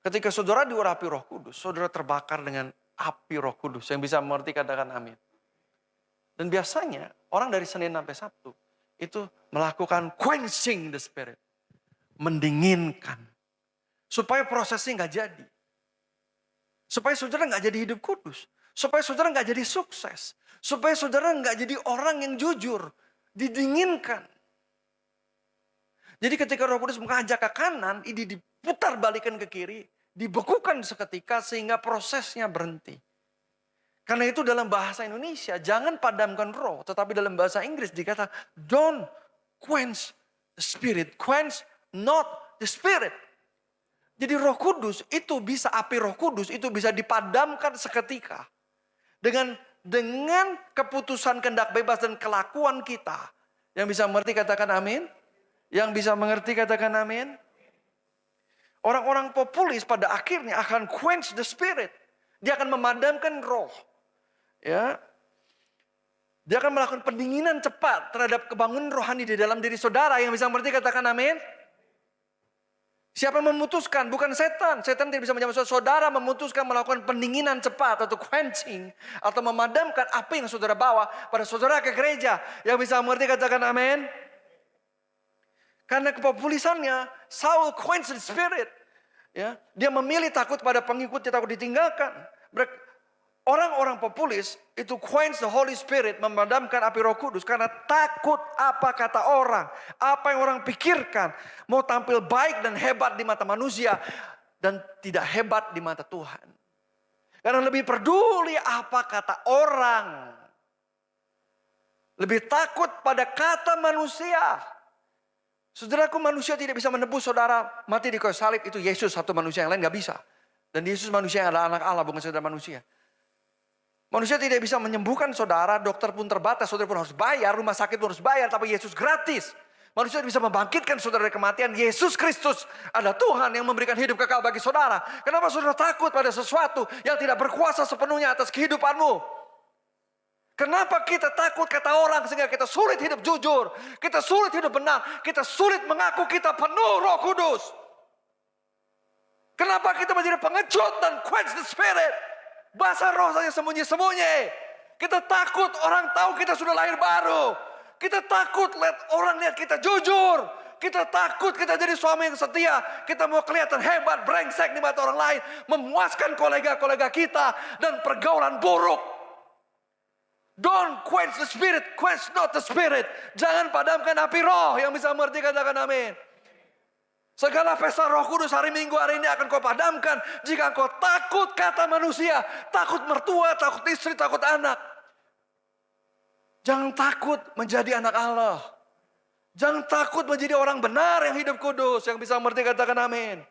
A: Ketika saudara diurapi Roh Kudus, saudara terbakar dengan api Roh Kudus. Yang bisa mengerti katakan amin. Dan biasanya orang dari Senin sampai Sabtu itu melakukan quenching the spirit. mendinginkan. Supaya prosesnya nggak jadi. Supaya saudara nggak jadi hidup kudus. Supaya saudara nggak jadi sukses. Supaya saudara nggak jadi orang yang jujur. Didinginkan. Jadi ketika Roh Kudus mengajak ke kanan, ini diputar balikan ke kiri. Dibekukan seketika sehingga prosesnya berhenti. Karena itu dalam bahasa Indonesia, jangan padamkan roh. Tetapi dalam bahasa Inggris dikata, don't quench the spirit. Quench not the spirit. Jadi Roh Kudus itu bisa, api Roh Kudus itu bisa dipadamkan seketika. Dengan keputusan kehendak bebas dan kelakuan kita. Yang bisa mengerti katakan amin. Yang bisa mengerti katakan amin. Orang-orang populis pada akhirnya akan quench the spirit. Dia akan memadamkan roh. Ya. Dia akan melakukan pendinginan cepat terhadap kebangunan rohani di dalam diri saudara. Yang bisa mengerti katakan amin. Siapa yang memutuskan? Bukan setan. Setan tidak bisa menjawab. Saudara memutuskan melakukan pendinginan cepat atau quenching. Atau memadamkan api yang saudara bawa pada saudara ke gereja. Yang bisa mengerti katakan amin. Karena kepopulisannya, Saul quench the spirit. Ya, dia memilih takut pada pengikutnya, takut ditinggalkan. Orang-orang populis itu quench the Holy Spirit, memadamkan api Roh Kudus karena takut apa kata orang, apa yang orang pikirkan, mau tampil baik dan hebat di mata manusia dan tidak hebat di mata Tuhan. Karena lebih peduli apa kata orang, lebih takut pada kata manusia. Saudaraku, manusia tidak bisa menebus saudara mati di kayu salib, itu Yesus satu manusia, yang lain gak bisa. Dan Yesus manusia yang adalah anak Allah, bukan saudara manusia. Manusia tidak bisa menyembuhkan saudara, dokter pun terbatas, saudara pun harus bayar, rumah sakit pun harus bayar, tapi Yesus gratis. Manusia bisa membangkitkan saudara dari kematian, Yesus Kristus adalah Tuhan yang memberikan hidup kekal bagi saudara. Kenapa saudara takut pada sesuatu yang tidak berkuasa sepenuhnya atas kehidupanmu? Kenapa kita takut kata orang sehingga kita sulit hidup jujur, kita sulit hidup benar, kita sulit mengaku kita penuh Roh Kudus? Kenapa kita menjadi pengecut dan quench the spirit? Bahasa roh saja sembunyi-sembunyi. Kita takut orang tahu kita sudah lahir baru. Kita takut orang lihat kita jujur. Kita takut kita jadi suami yang setia. Kita mau kelihatan hebat, brengsek di mata orang lain. Memuaskan kolega-kolega kita dan pergaulan buruk. Don't quench the spirit, quench not the spirit. Jangan padamkan api roh. Yang bisa mengerti katakan amin. Segala pesta Roh Kudus hari Minggu hari ini akan kau padamkan jika kau takut kata manusia, takut mertua, takut istri, takut anak. Jangan takut menjadi anak Allah. Jangan takut menjadi orang benar yang hidup kudus. Yang bisa mengerti katakan amin.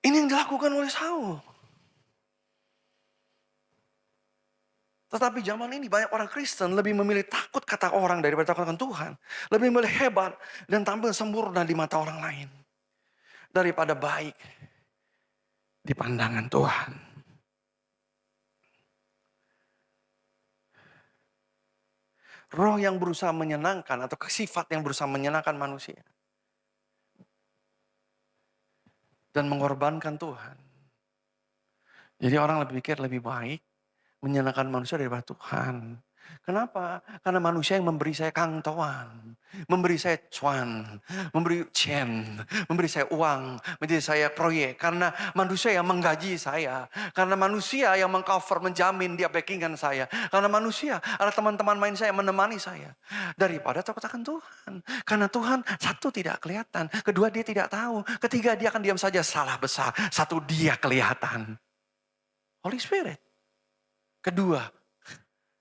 A: Ini yang dilakukan oleh Saul. Tetapi zaman ini banyak orang Kristen lebih memilih takut kata orang daripada takut akan Tuhan. Lebih memilih hebat dan tampil sempurna di mata orang lain. Daripada baik di pandangan Tuhan. Roh yang berusaha menyenangkan atau sifat yang berusaha menyenangkan manusia. Dan mengorbankan Tuhan. Jadi orang lebih pikir lebih baik menyenangkan manusia daripada Tuhan. Kenapa? Karena manusia yang memberi saya kangtoan, memberi saya cuan, memberi cen, memberi saya uang, menjadi saya proyek. Karena manusia yang menggaji saya, karena manusia yang mengcover, menjamin dia backingan saya, karena manusia adalah teman-teman main saya menemani saya. Daripada takut akan Tuhan. Karena Tuhan satu tidak kelihatan, kedua dia tidak tahu, ketiga dia akan diam saja, salah besar. Satu dia kelihatan. Holy Spirit. Kedua,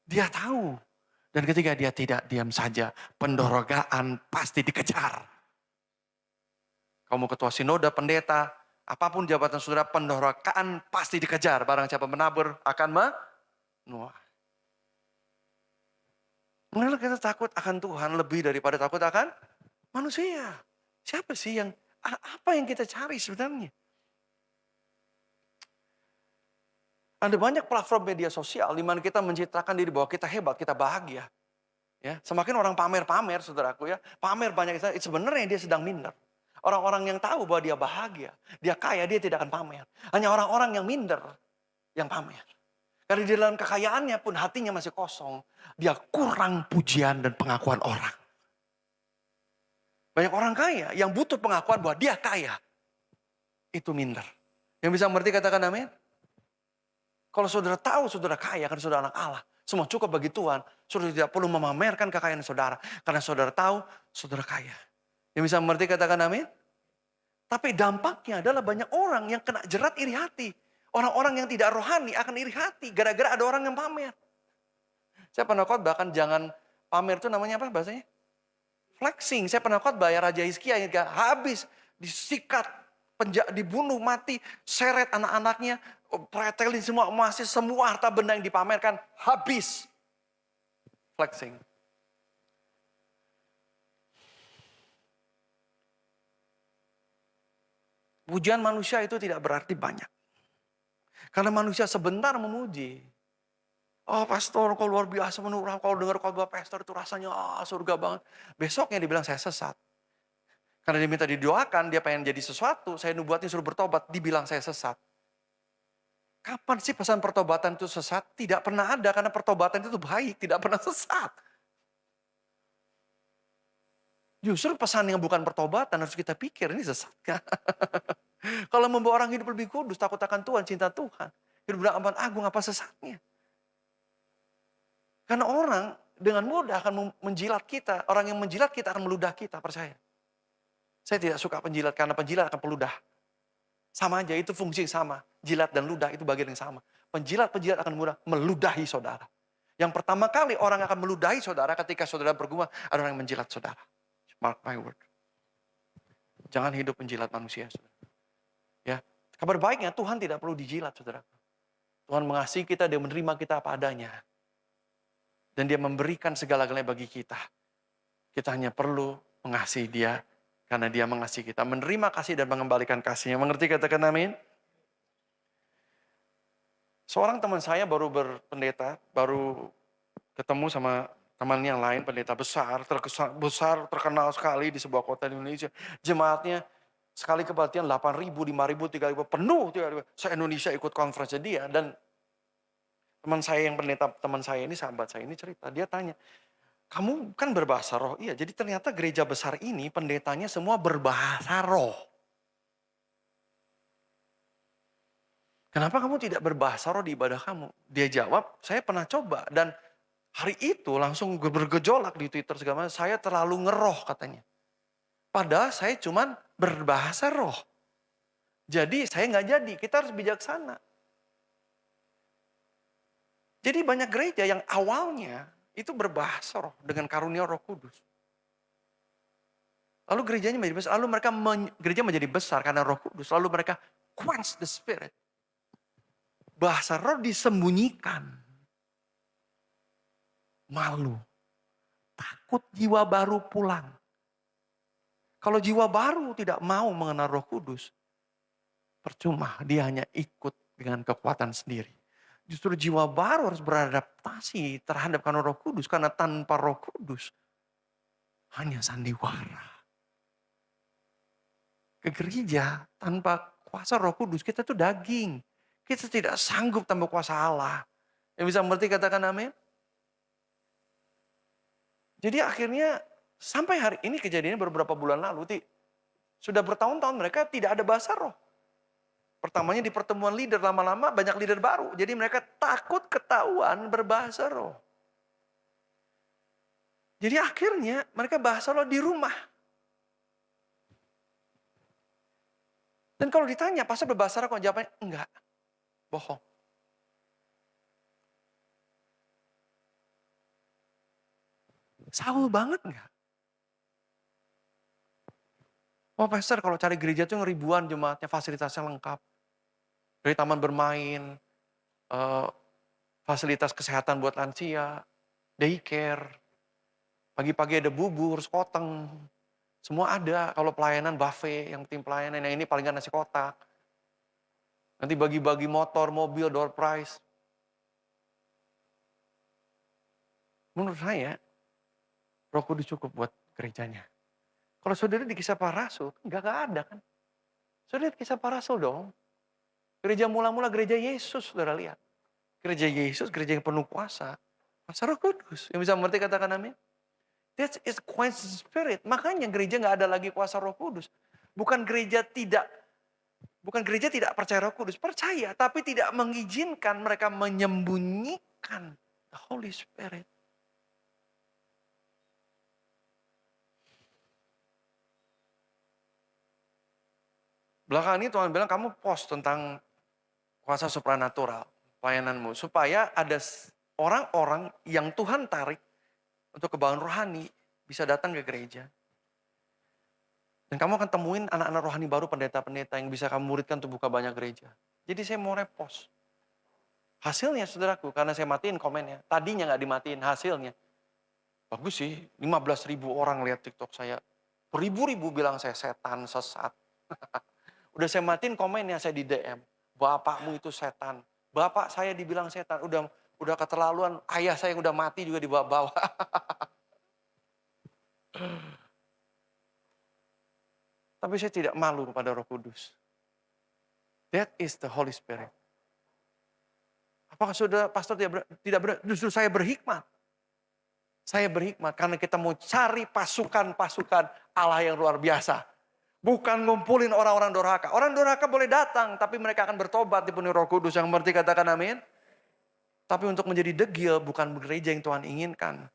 A: dia tahu. Dan ketiga, dia tidak diam saja. Pendorogaan pasti dikejar. Kamu ketua sinode, pendeta, apapun jabatan saudara, pendorogaan pasti dikejar. Barang siapa menabur akan menuai. Mengapa kita takut akan Tuhan lebih daripada takut akan manusia? Siapa sih yang, apa yang kita cari sebenarnya? Ada banyak platform media sosial di mana kita mencitrakan diri bahwa kita hebat, kita bahagia. Ya, semakin orang pamer-pamer, saudaraku ya, pamer banyak, sebenarnya dia sedang minder. Orang-orang yang tahu bahwa dia bahagia, dia kaya, dia tidak akan pamer. Hanya orang-orang yang minder yang pamer. Karena di dalam kekayaannya pun hatinya masih kosong. Dia kurang pujian dan pengakuan orang. Banyak orang kaya yang butuh pengakuan bahwa dia kaya. Itu minder. Yang bisa mengerti katakan amin. Kalau saudara tahu saudara kaya karena saudara anak Allah. Semua cukup bagi Tuhan. Saudara tidak perlu memamerkan kekayaan saudara. Karena saudara tahu saudara kaya. Yang bisa mengerti katakan amin. Tapi dampaknya adalah banyak orang yang kena jerat iri hati. Orang-orang yang tidak rohani akan iri hati. Gara-gara ada orang yang pamer. Saya pernah khotbah bahkan jangan pamer itu namanya apa bahasanya? Flexing. Saya pernah khotbah ya Raja Hizkia yang habis disikat, dibunuh, mati, seret anak-anaknya, pretelin semua emasnya, semua harta benda yang dipamerkan habis. Flexing. Pujian manusia itu tidak berarti banyak. Karena manusia sebentar memuji. Oh pastor kau luar biasa menurut kalau dengar khotbah pastor itu rasanya surga banget. Besoknya dibilang saya sesat. Karena dia minta didoakan, dia pengen jadi sesuatu, saya nubuatin suruh bertobat, dibilang saya sesat. Kapan sih pesan pertobatan itu sesat? Tidak pernah ada karena pertobatan itu baik, tidak pernah sesat. Justru pesan yang bukan pertobatan harus kita pikir ini sesat. Kalau membawa orang hidup lebih kudus, takut akan Tuhan, cinta Tuhan. Hidup dalam aman agung, apa sesatnya? Karena orang dengan mudah akan menjilat kita. Orang yang menjilat kita akan meludah kita, percaya. Saya tidak suka penjilat karena penjilat akan peludah. Sama aja, itu fungsi yang sama. Jilat dan ludah itu bagian yang sama. Penjilat akan mudah meludahi saudara. Yang pertama kali orang akan meludahi saudara ketika saudara bergumam, ada orang yang menjilat saudara. Mark my word. Jangan hidup penjilat manusia, saudara. Ya, kabar baiknya Tuhan tidak perlu dijilat, saudara. Tuhan mengasihi kita, dia menerima kita apa adanya. Dan dia memberikan segala-galanya bagi kita. Kita hanya perlu mengasihi dia. Karena dia mengasihi kita. Menerima kasih dan mengembalikan kasihnya. Mengerti katakan amin? Seorang teman saya baru berpendeta. Baru ketemu sama teman yang lain. Pendeta besar. Terkenal sekali di sebuah kota di Indonesia. Jemaatnya sekali kebaktian 8.000, 5.000, 3.000. Penuh. Se-Indonesia ikut conference dia. Dan teman saya yang pendeta, teman saya ini, sahabat saya ini cerita. Dia tanya, kamu kan berbahasa roh. Iya, jadi ternyata gereja besar ini pendetanya semua berbahasa roh. Kenapa kamu tidak berbahasa roh di ibadah kamu? Dia jawab, saya pernah coba. Dan hari itu langsung bergejolak di Twitter segala macam. Saya terlalu ngeroh katanya. Padahal saya cuman berbahasa roh. Jadi saya nggak jadi, kita harus bijaksana. Jadi banyak gereja yang awalnya itu berbahasa roh dengan karunia Roh Kudus. Lalu gerejanya menjadi besar, lalu gereja menjadi besar karena Roh Kudus, lalu mereka quench the spirit. Bahasa roh disembunyikan. Malu. Takut jiwa baru pulang. Kalau jiwa baru tidak mau mengenal Roh Kudus, percuma dia hanya ikut dengan kekuatan sendiri. Justru jiwa baru harus beradaptasi terhadap karena Roh Kudus. Karena tanpa Roh Kudus hanya sandiwara. Ke gereja tanpa kuasa Roh Kudus kita tuh daging. Kita tidak sanggup tanpa kuasa Allah. Yang bisa mengerti katakan amin. Jadi akhirnya sampai hari ini kejadiannya beberapa bulan lalu. Sudah bertahun-tahun mereka tidak ada bahasa roh. Pertamanya di pertemuan leader, lama-lama banyak leader baru. Jadi mereka takut ketahuan berbahasa roh. Jadi akhirnya mereka bahasa roh di rumah. Dan kalau ditanya, pastor berbahasa roh, kok jawabannya enggak. Bohong. Saul banget enggak? Oh pastor kalau cari gereja tuh ribuan jemaatnya, fasilitasnya lengkap. Dari taman bermain, fasilitas kesehatan buat lansia, daycare, pagi-pagi ada bubur, sekoteng, semua ada. Kalau pelayanan buffet, yang tim pelayanan, yang ini paling nggak nasi kotak. Nanti bagi-bagi motor, mobil, door prize. Menurut saya, Roh Kudus cukup buat gerejanya. Kalau saudara di Kisah Para Rasul, nggak ada kan. Saudara lihat Kisah Para Rasul dong. Gereja mula-mula gereja Yesus, saudara lihat. Gereja Yesus, gereja yang penuh kuasa. Kuasa Roh Kudus. Yang bisa mengerti katakan amin. That is quench the spirit. Makanya gereja nggak ada lagi kuasa Roh Kudus. Bukan gereja tidak percaya Roh Kudus, percaya tapi tidak mengizinkan mereka menyembunyikan the Holy Spirit. Belakangan ini Tuhan bilang kamu post tentang kuasa supranatural pelayananmu supaya ada orang-orang yang Tuhan tarik untuk kebangun rohani bisa datang ke gereja. Dan kamu akan temuin anak-anak rohani baru, pendeta-pendeta yang bisa kamu muridkan untuk buka banyak gereja. Jadi saya mau repost. Hasilnya saudaraku, karena saya matiin komennya. Tadinya nggak dimatiin, hasilnya. Bagus sih, 15.000 orang lihat TikTok saya. Beribu-ribu bilang saya setan, sesat. Udah saya matiin komennya, saya di DM. Bapakmu itu setan. Bapak saya dibilang setan, udah keterlaluan. Ayah saya yang udah mati juga dibawa-bawa. Tapi saya tidak malu kepada Roh Kudus. That is the Holy Spirit. Apakah saudara pastor tidak justru saya berhikmat. Saya berhikmat karena kita mau cari pasukan-pasukan Allah yang luar biasa. Bukan ngumpulin orang-orang dorhaka. Orang dorhaka boleh datang, tapi mereka akan bertobat dipenuhi Roh Kudus. Yang berarti katakan amin. Tapi untuk menjadi degil bukan gereja yang Tuhan inginkan.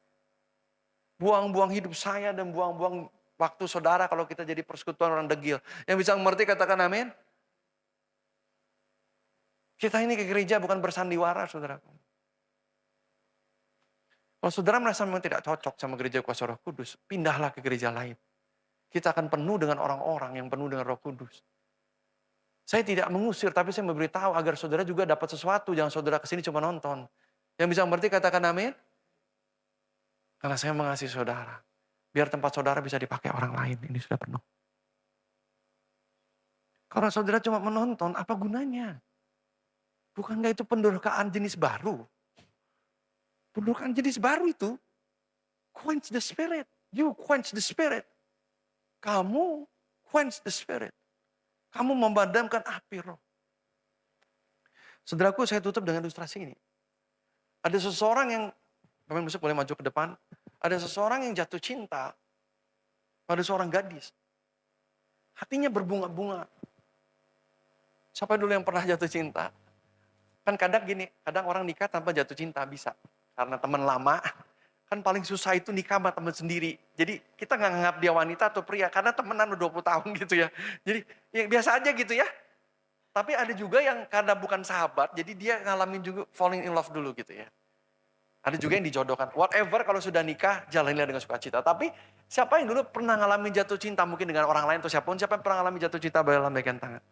A: Buang-buang hidup saya dan buang-buang waktu saudara kalau kita jadi persekutuan orang degil. Yang bisa mengerti katakan amin. Kita ini ke gereja bukan bersandiwara, saudara. Kalau saudara merasa memang tidak cocok sama gereja kuasa Roh Kudus, pindahlah ke gereja lain. Kita akan penuh dengan orang-orang yang penuh dengan Roh Kudus. Saya tidak mengusir, tapi saya memberitahu agar saudara juga dapat sesuatu. Jangan saudara kesini cuma nonton. Yang bisa mengerti katakan amin. Karena saya mengasihi saudara. Biar tempat saudara bisa dipakai orang lain. Ini sudah penuh. Kalau saudara cuma menonton, apa gunanya? Bukankah itu pendurhakaan jenis baru? Pendurhakaan jenis baru itu. Quench the spirit. You quench the spirit. Kamu quench the spirit. Kamu memadamkan api roh. Saudaraku, saya tutup dengan ilustrasi ini. Ada seseorang yang, Bapak Ibu boleh maju ke depan. Ada seseorang yang jatuh cinta pada seorang gadis. Hatinya berbunga-bunga. Siapa dulu yang pernah jatuh cinta? Kan kadang gini, kadang orang nikah tanpa jatuh cinta bisa. Karena teman lama, kan paling susah itu nikah sama teman sendiri. Jadi kita nggak nganggap dia wanita atau pria, karena temenan udah 20 tahun gitu ya. Jadi ya biasa aja gitu ya. Tapi ada juga yang karena bukan sahabat, jadi dia ngalamin juga falling in love dulu gitu ya. Ada juga yang dijodohkan. Whatever kalau sudah nikah, jalanilah dengan sukacita. Tapi siapa yang dulu pernah ngalamin jatuh cinta mungkin dengan orang lain atau siapa yang pernah ngalamin jatuh cinta dalam bagian tangan?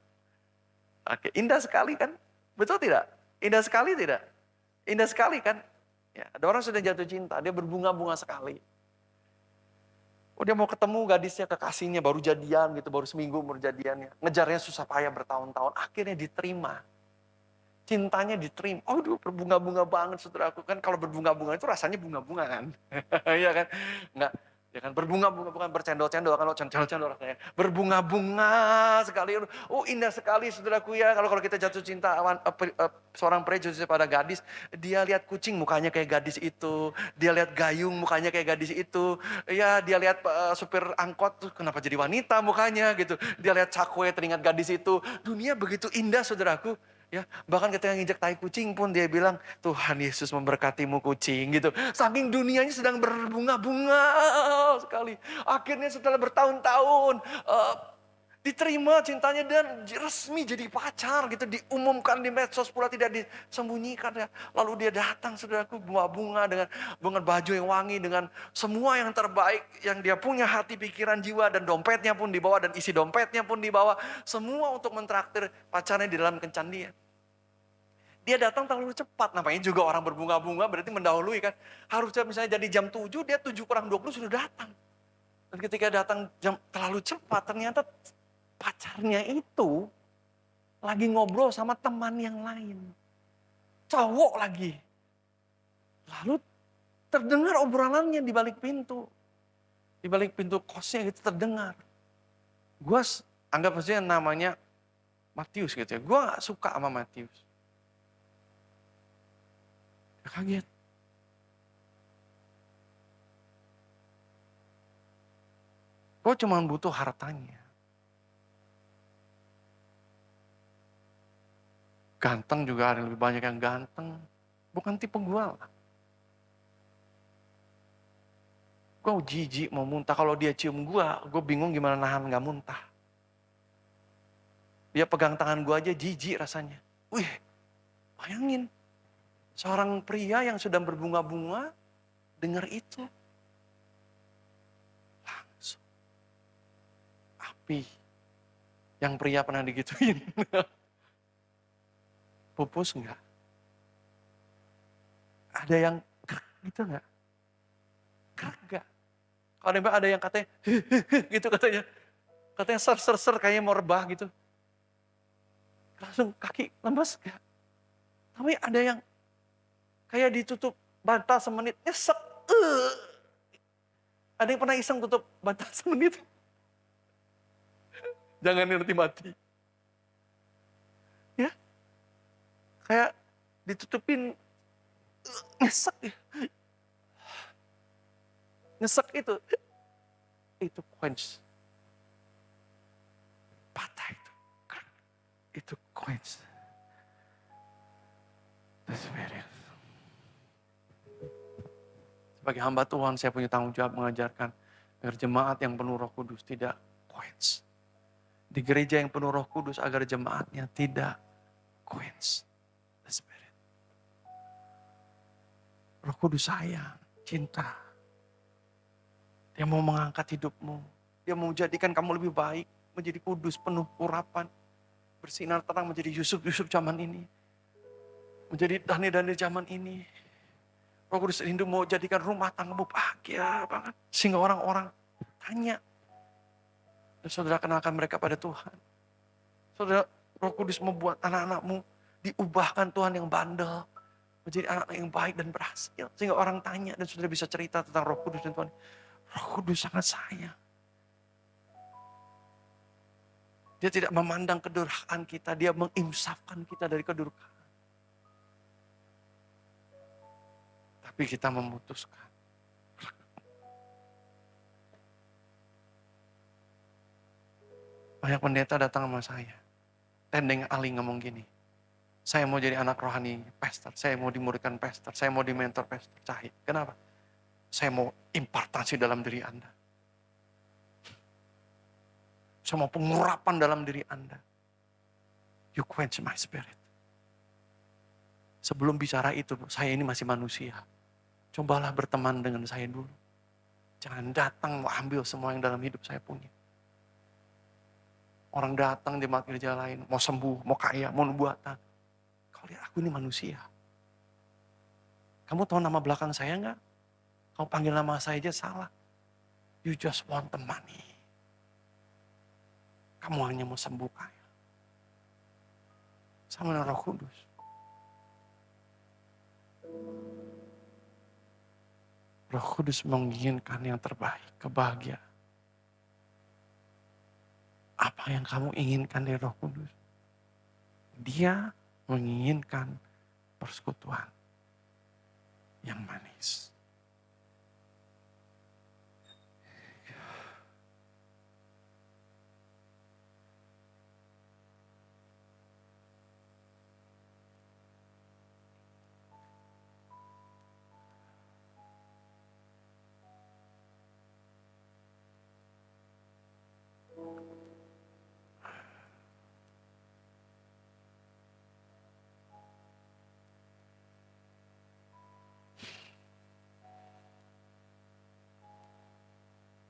A: Oke, indah sekali kan? Betul tidak? Indah sekali tidak? Indah sekali kan? Ya, ada orang sudah jatuh cinta, dia berbunga-bunga sekali. Oh, dia mau ketemu gadisnya, kekasihnya, baru jadian gitu, baru seminggu baru jadiannya. Ngejarnya susah payah bertahun-tahun, akhirnya diterima. Cintanya diterima. Oh, berbunga-bunga banget saudaraku. Kan kalau berbunga-bunga itu rasanya bunga-bunga kan. Iya kan? Enggak. Ya kan berbunga-bunga bukan bercendol-cendol kan, cendol-cendol rasanya. Berbunga-bunga sekali. Oh, indah sekali saudaraku ya. Kalau kita jatuh cinta seorang pria jatuh cinta pada gadis, dia lihat kucing mukanya kayak gadis itu, dia lihat gayung mukanya kayak gadis itu. Ya, dia lihat supir angkot tuh kenapa jadi wanita mukanya gitu. Dia lihat cakwe teringat gadis itu. Dunia begitu indah saudaraku. Ya, bahkan ketika nginjek tai kucing pun dia bilang, Tuhan Yesus memberkatimu kucing gitu. Saking dunianya sedang berbunga-bunga sekali. Akhirnya setelah bertahun-tahun diterima cintanya dan resmi jadi pacar gitu. Diumumkan di medsos pula, tidak disembunyikan ya. Lalu dia datang saudaraku bunga-bunga dengan baju yang wangi, dengan semua yang terbaik yang dia punya, hati, pikiran, jiwa, dan dompetnya pun dibawa, dan isi dompetnya pun dibawa. Semua untuk mentraktir pacarnya di dalam kencan dia. Dia datang terlalu cepat, namanya juga orang berbunga-bunga berarti mendahului kan. Harusnya misalnya jadi jam 7, dia 7 kurang 20 sudah datang. Dan ketika datang terlalu cepat, ternyata pacarnya itu lagi ngobrol sama teman yang lain. Cowok lagi. Lalu terdengar obrolannya di balik pintu. Di balik pintu kosnya itu terdengar. Gue anggap saja namanya Matius gitu ya. Gue gak suka sama Matius. Kaget. Kau cuma butuh hartanya. Ganteng juga ada yang lebih banyak yang ganteng. Bukan tipe gue lah. Gue jijik mau muntah. Kalau dia cium gue bingung gimana nahan gak muntah. Dia pegang tangan gue aja jijik rasanya. Wih, bayangin. Seorang pria yang sedang berbunga-bunga, dengar itu. Langsung. Api. Yang pria pernah digituin. Pupus enggak? Ada yang gitu enggak? Enggak. Kalau ada yang katanya, gitu katanya. Katanya ser kayaknya mau rebah gitu. Langsung kaki lemas enggak? Tapi ada yang kayak ditutup bantal semenit, nyesek. Ada yang pernah iseng tutup bantal semenit? Jangan nanti mati. Ya, kayak ditutupin, nyesek ya. Nyesek itu quench. Patah itu quench. The Spirit. Sebagai hamba Tuhan, saya punya tanggung jawab mengajarkan agar jemaat yang penuh Roh Kudus tidak quench. Di gereja yang penuh Roh Kudus agar jemaatnya tidak quench the Spirit. Roh Kudus sayang, cinta. Dia mau mengangkat hidupmu. Dia mau menjadikan kamu lebih baik. Menjadi kudus, penuh urapan. Bersinar terang menjadi Yusuf zaman ini. Menjadi Dani zaman ini. Roh Kudus rindu mau jadikan rumah tanggamu bahagia banget. Sehingga orang-orang tanya. Dan saudara kenalkan mereka pada Tuhan. Saudara, Roh Kudus membuat anak-anakmu diubahkan Tuhan yang bandel. Menjadi anak yang baik dan berhasil. Sehingga orang tanya dan saudara bisa cerita tentang Roh Kudus dan Tuhan. Roh Kudus sangat sayang. Dia tidak memandang kedurhakaan kita. Dia menginsafkan kita dari kedurhakaan. Tapi kita memutuskan. Banyak pendeta datang sama saya. Tendeng Ali ngomong gini. Saya mau jadi anak rohani pastor. Saya mau dimuridkan pastor. Saya mau dimentor pastor Cahit. Kenapa? Saya mau impartasi dalam diri Anda. Saya mau pengurapan dalam diri Anda. You quench my spirit. Sebelum bicara itu, saya ini masih manusia. Cobalah berteman dengan saya dulu. Jangan datang mau ambil semua yang dalam hidup saya punya. Orang datang di jemaat gereja lain, mau sembuh, mau kaya, mau nubuatan. Kau lihat aku ini manusia. Kamu tahu nama belakang saya enggak? Kamu panggil nama saya aja salah. You just want the money. Kamu hanya mau sembuh kaya. Sama dengan Roh Kudus. Roh Kudus menginginkan yang terbaik, kebahagiaan. Apa yang kamu inginkan dari Roh Kudus? Dia menginginkan persekutuan yang manis.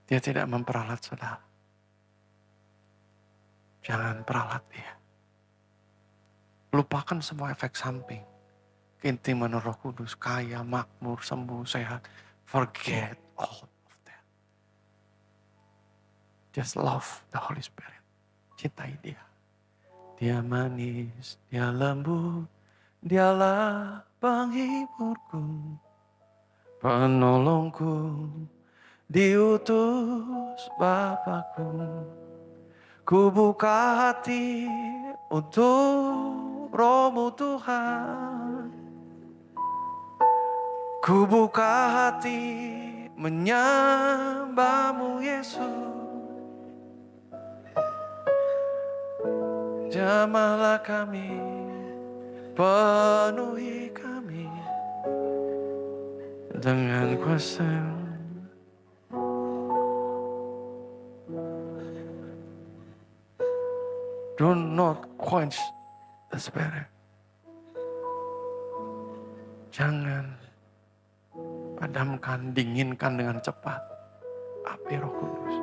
A: Dia tidak memperalat saudara. Jangan peralat dia. Lupakan semua efek samping. Keintiman Roh Kudus, kaya, makmur, sembuh, sehat. Forget all of that. Just love the Holy Spirit. Cintai dia. Dia manis, dia lembut, dialah penghiburku, penolongku. Diutus Bapakku, ku buka hati untuk Roh-Mu Tuhan. Ku buka hati menyembah-Mu Yesus. Jamahlah kami, penuhi kami dengan kuasa. Do not quench the spirit. Jangan padamkan, dinginkan dengan cepat api Roh Kudus.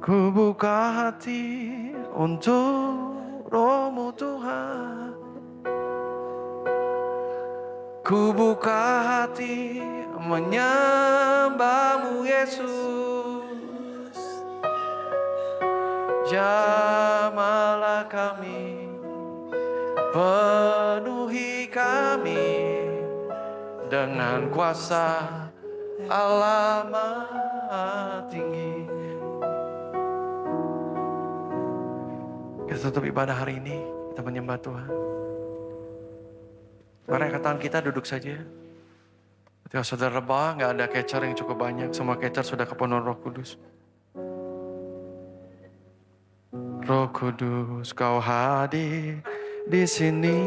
A: Ku buka hati untuk Roh-Mu Tuhan. Ku buka hati menyembah-Mu Yesus. Jamahlah kami, penuhi kami dengan kuasa Allah Maha Tinggi. Kita tutup ibadah hari ini, kita menyembah Tuhan. Mari angkat tangan kita, duduk saja. Ketika saudara rebah, gak ada catcher yang cukup banyak. Semua catcher sudah kepenuhan Roh Kudus. Roh Kudus, Kau hadir di sini.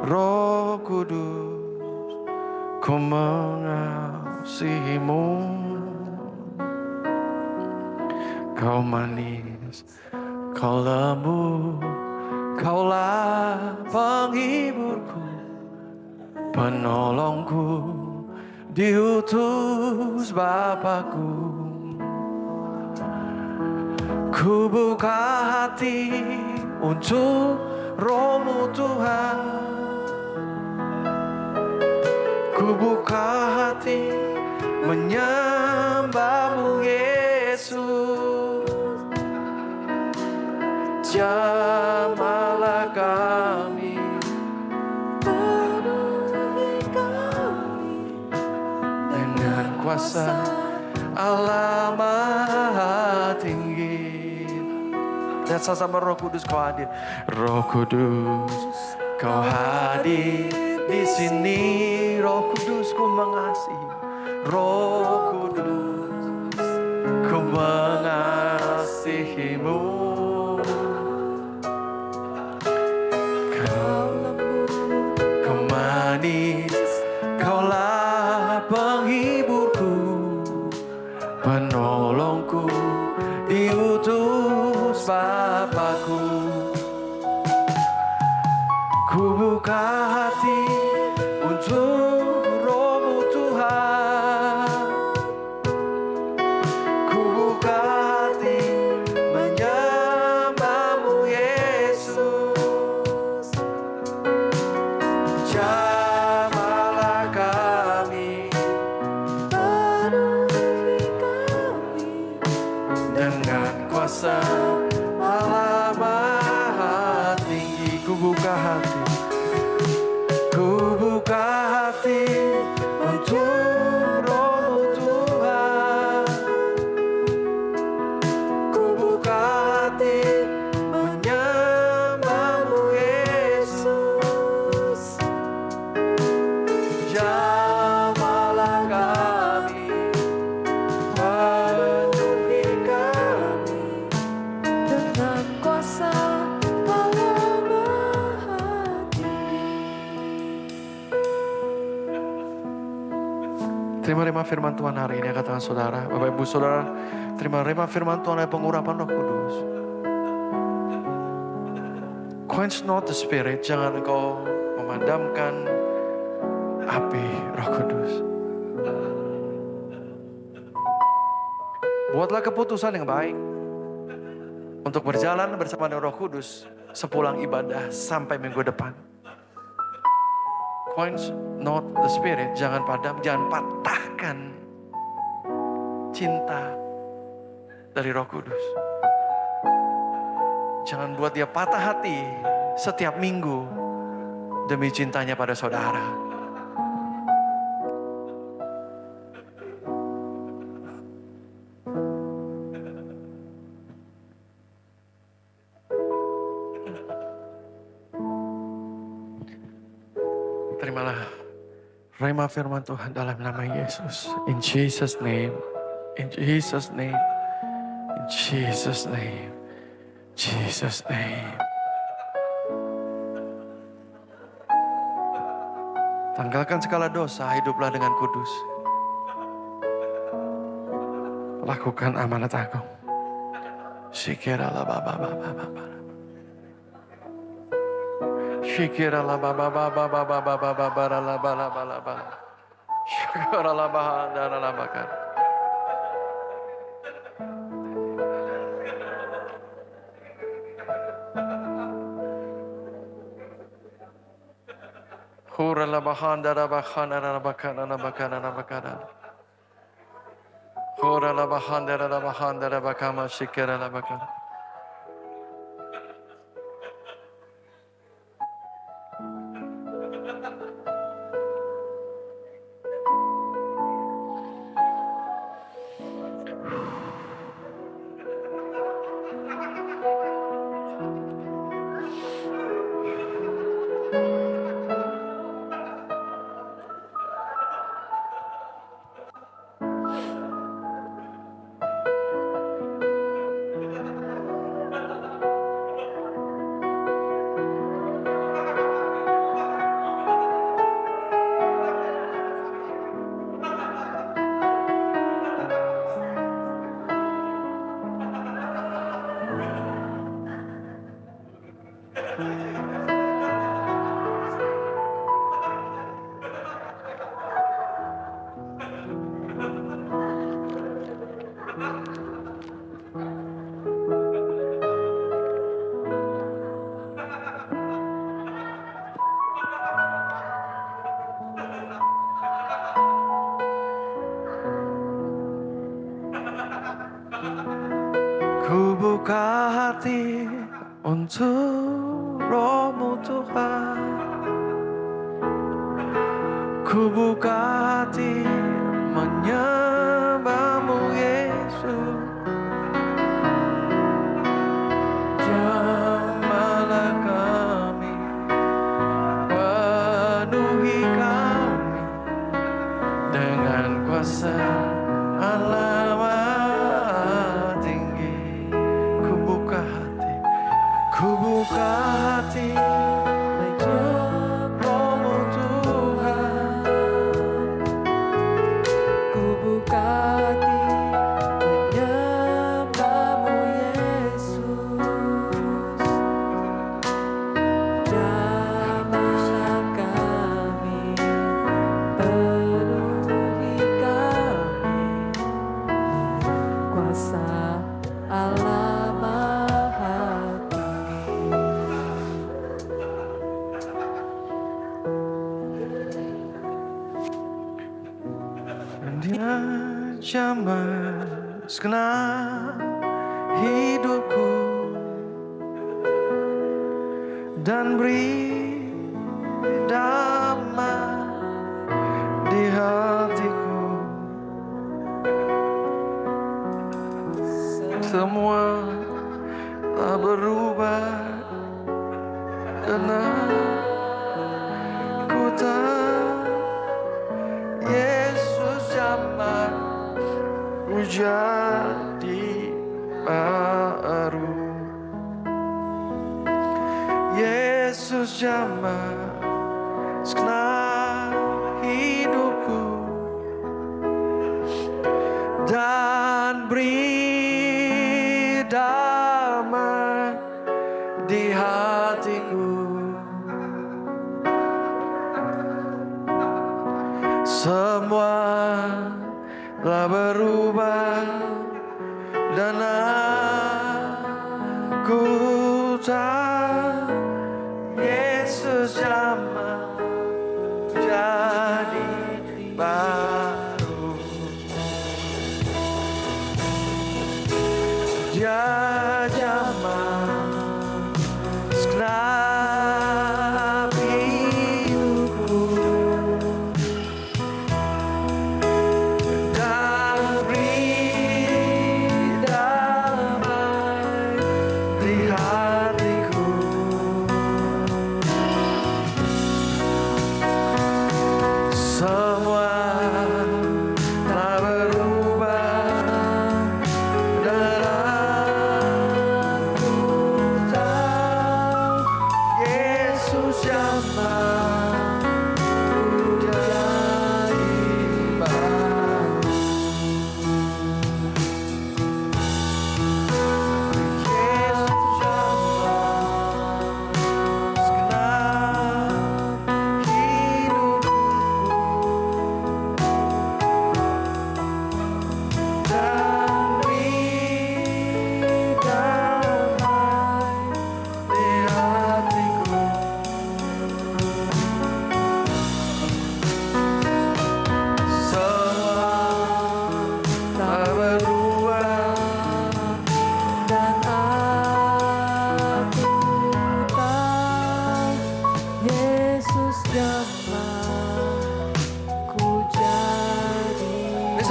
A: Roh Kudus, Ku mengasihi-Mu. Kau manis, Kau lembut, Kaulah penghiburku, penolongku, diutus Bapakku. Ku buka hati untuk Roh-Mu Tuhan. Ku buka hati menyembah-Mu Yesus. Jamahlah kami, penuhi kami dengan kuasa Allah Maha Tinggi. Dan sama Roh Kudus Kau hadir. Roh Kudus, Kau hadir di sini. Roh Kudus, Ku mengasihi. Roh Kudus, Ku mengasihi-Mu. Kau manis, Kaulah penghiburku, penolongku, diutus Bapakku. Ku buka hati untuk Roh-Mu Tuhan. Ku buka hati menyembah-Mu Yesus. Jamahlah kami, penuhi kami dengan kuasa Allah Maha Tinggi. Ku buka hati, ku buka hati untuk Roh-Mu Tuhan. Ku buka hati menyembah-Mu Yesus. Jamahlah kami, penuhi kami dengan kuasa Allah Maha Tinggi. Terima rema firman Tuhan hari ini, katakan saudara, Bapak Ibu Saudara, terima rema firman Tuhan oleh pengurapan Roh Kudus. Quench not the spirit, jangan engkau memadamkan api Roh Kudus. Buatlah keputusan yang baik untuk berjalan bersama dengan Roh Kudus sepulang ibadah sampai minggu depan. Quench not the spirit, jangan padam, jangan patahkan cinta dari Roh Kudus. Jangan buat dia patah hati setiap minggu demi cintanya pada saudara. Terimalah rema firman Tuhan dalam nama Yesus. In Jesus name, in Jesus name, in Jesus name. Jesus name. Tanggalkan segala dosa, hiduplah dengan kudus. Lakukan amanat agung. Shikirala baba baba baba. Shikirala baba baba baba baba baba la bala bala bala. Shikirala baba dara bakar. Hurala bahanda rabakana rabakana rabakana rabakana. Hurala bahanda rabahanda rabakama shikera rabakana. Ku buka hati untuk Roh-Mu Tuhan. Ku buka hati menyembah-Mu Yesus. Jamahlah kami, penuhi kami dengan kuasa Allah Maha Tinggi. Ku buka hati Roh-Mu Tuhan.
D: Ku buka hati menyembah-Mu Yesus. Jamahlah kami, penuhi kami kuasa Allah Maha Tinggi.
A: Dia jamah segenap hidupku dan beri damai di hatiku. Semua telah berubah karena ku tahu Yesus jamah ku jadi baru. Yesus jamah segenap hidupku dan beri damai di hatiku. Semua telah berubah dan aku tahu Yesus jamah jadi baru. Dia jamah segenap hidupku dan beri damai di hatiku.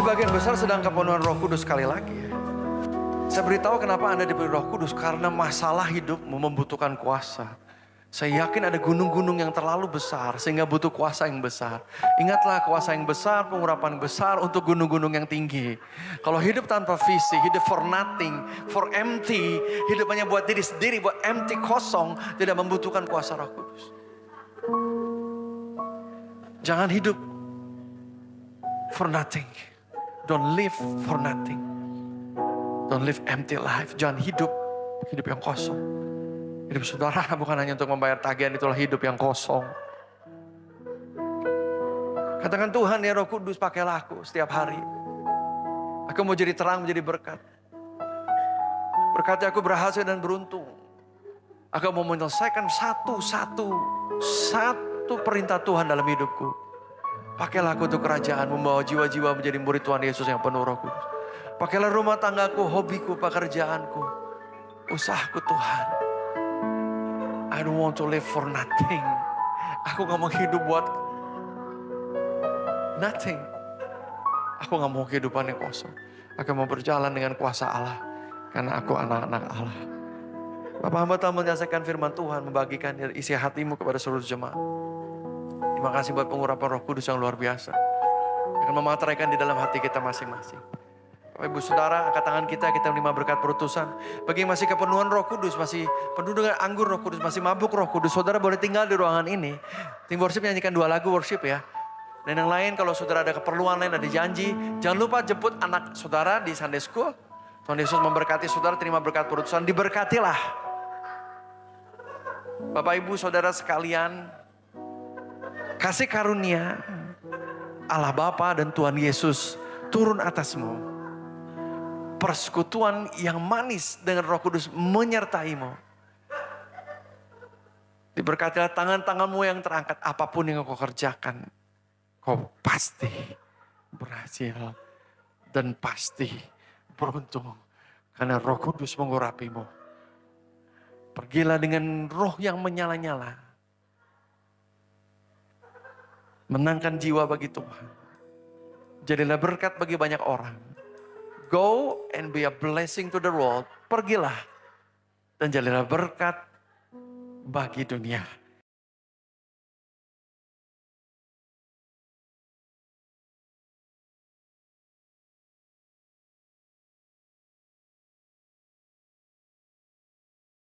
A: Sebagian besar sedang kepenuhan Roh Kudus sekali lagi ya. Saya beritahu kenapa Anda diberi Roh Kudus. Karena masalah hidupmu membutuhkan kuasa. Saya yakin ada gunung-gunung yang terlalu besar sehingga butuh kuasa yang besar. Ingatlah kuasa yang besar, pengurapan besar untuk gunung-gunung yang tinggi. Kalau hidup tanpa visi, hidup for nothing, for empty, hidup hanya buat diri sendiri, buat empty, kosong, tidak membutuhkan kuasa Roh Kudus. Jangan hidup for nothing. Don't live for nothing. Don't live empty life. Jangan hidup yang kosong. Hidup saudara bukan hanya untuk membayar tagihan, itulah hidup yang kosong. Katakan, Tuhan ya Roh Kudus, pakailah aku setiap hari. Aku mau jadi terang, menjadi berkat. Berkati aku berhasil dan beruntung. Aku mau menyelesaikan satu perintah Tuhan dalam hidupku. Pakailah aku untuk kerajaan, membawa jiwa-jiwa menjadi murid Tuhan Yesus yang penuh Roh Kudus. Pakailah rumah tanggaku, hobiku, pekerjaanku, usahaku Tuhan. I don't want to live for nothing. Aku gak mau hidup buat nothing. Aku gak mau kehidupan yang kosong. Aku mau berjalan dengan kuasa Allah. Karena aku anak-anak Allah. Bapak hamba telah menyelesaikan firman Tuhan, membagikan isi hatimu kepada seluruh jemaat. Terima kasih buat pengurapan Roh Kudus yang luar biasa. Yang memateraikan di dalam hati kita masing-masing. Bapak Ibu Saudara, angkat tangan kita menerima berkat perutusan. Bagi yang masih kepenuhan Roh Kudus, masih penuh dengan anggur Roh Kudus, masih mabuk Roh Kudus, saudara boleh tinggal di ruangan ini. Tim worship nyanyikan 2 lagu worship ya. Dan yang lain, kalau saudara ada keperluan lain, ada janji, jangan lupa jemput anak saudara di Sunday School. Tuhan Yesus memberkati saudara, terima berkat perutusan, diberkatilah. Bapak Ibu Saudara sekalian, kasih karunia Allah Bapa dan Tuhan Yesus turun atasmu. Persekutuan yang manis dengan Roh Kudus menyertaimu. Diberkatilah tangan-tanganmu yang terangkat, apapun yang kau kerjakan, kau pasti berhasil dan pasti beruntung. Karena Roh Kudus mengurapimu. Pergilah dengan roh yang menyala-nyala. Menangkan jiwa bagi Tuhan. Jadilah berkat bagi banyak orang. Go and be a blessing to the world. Pergilah dan jadilah berkat bagi dunia.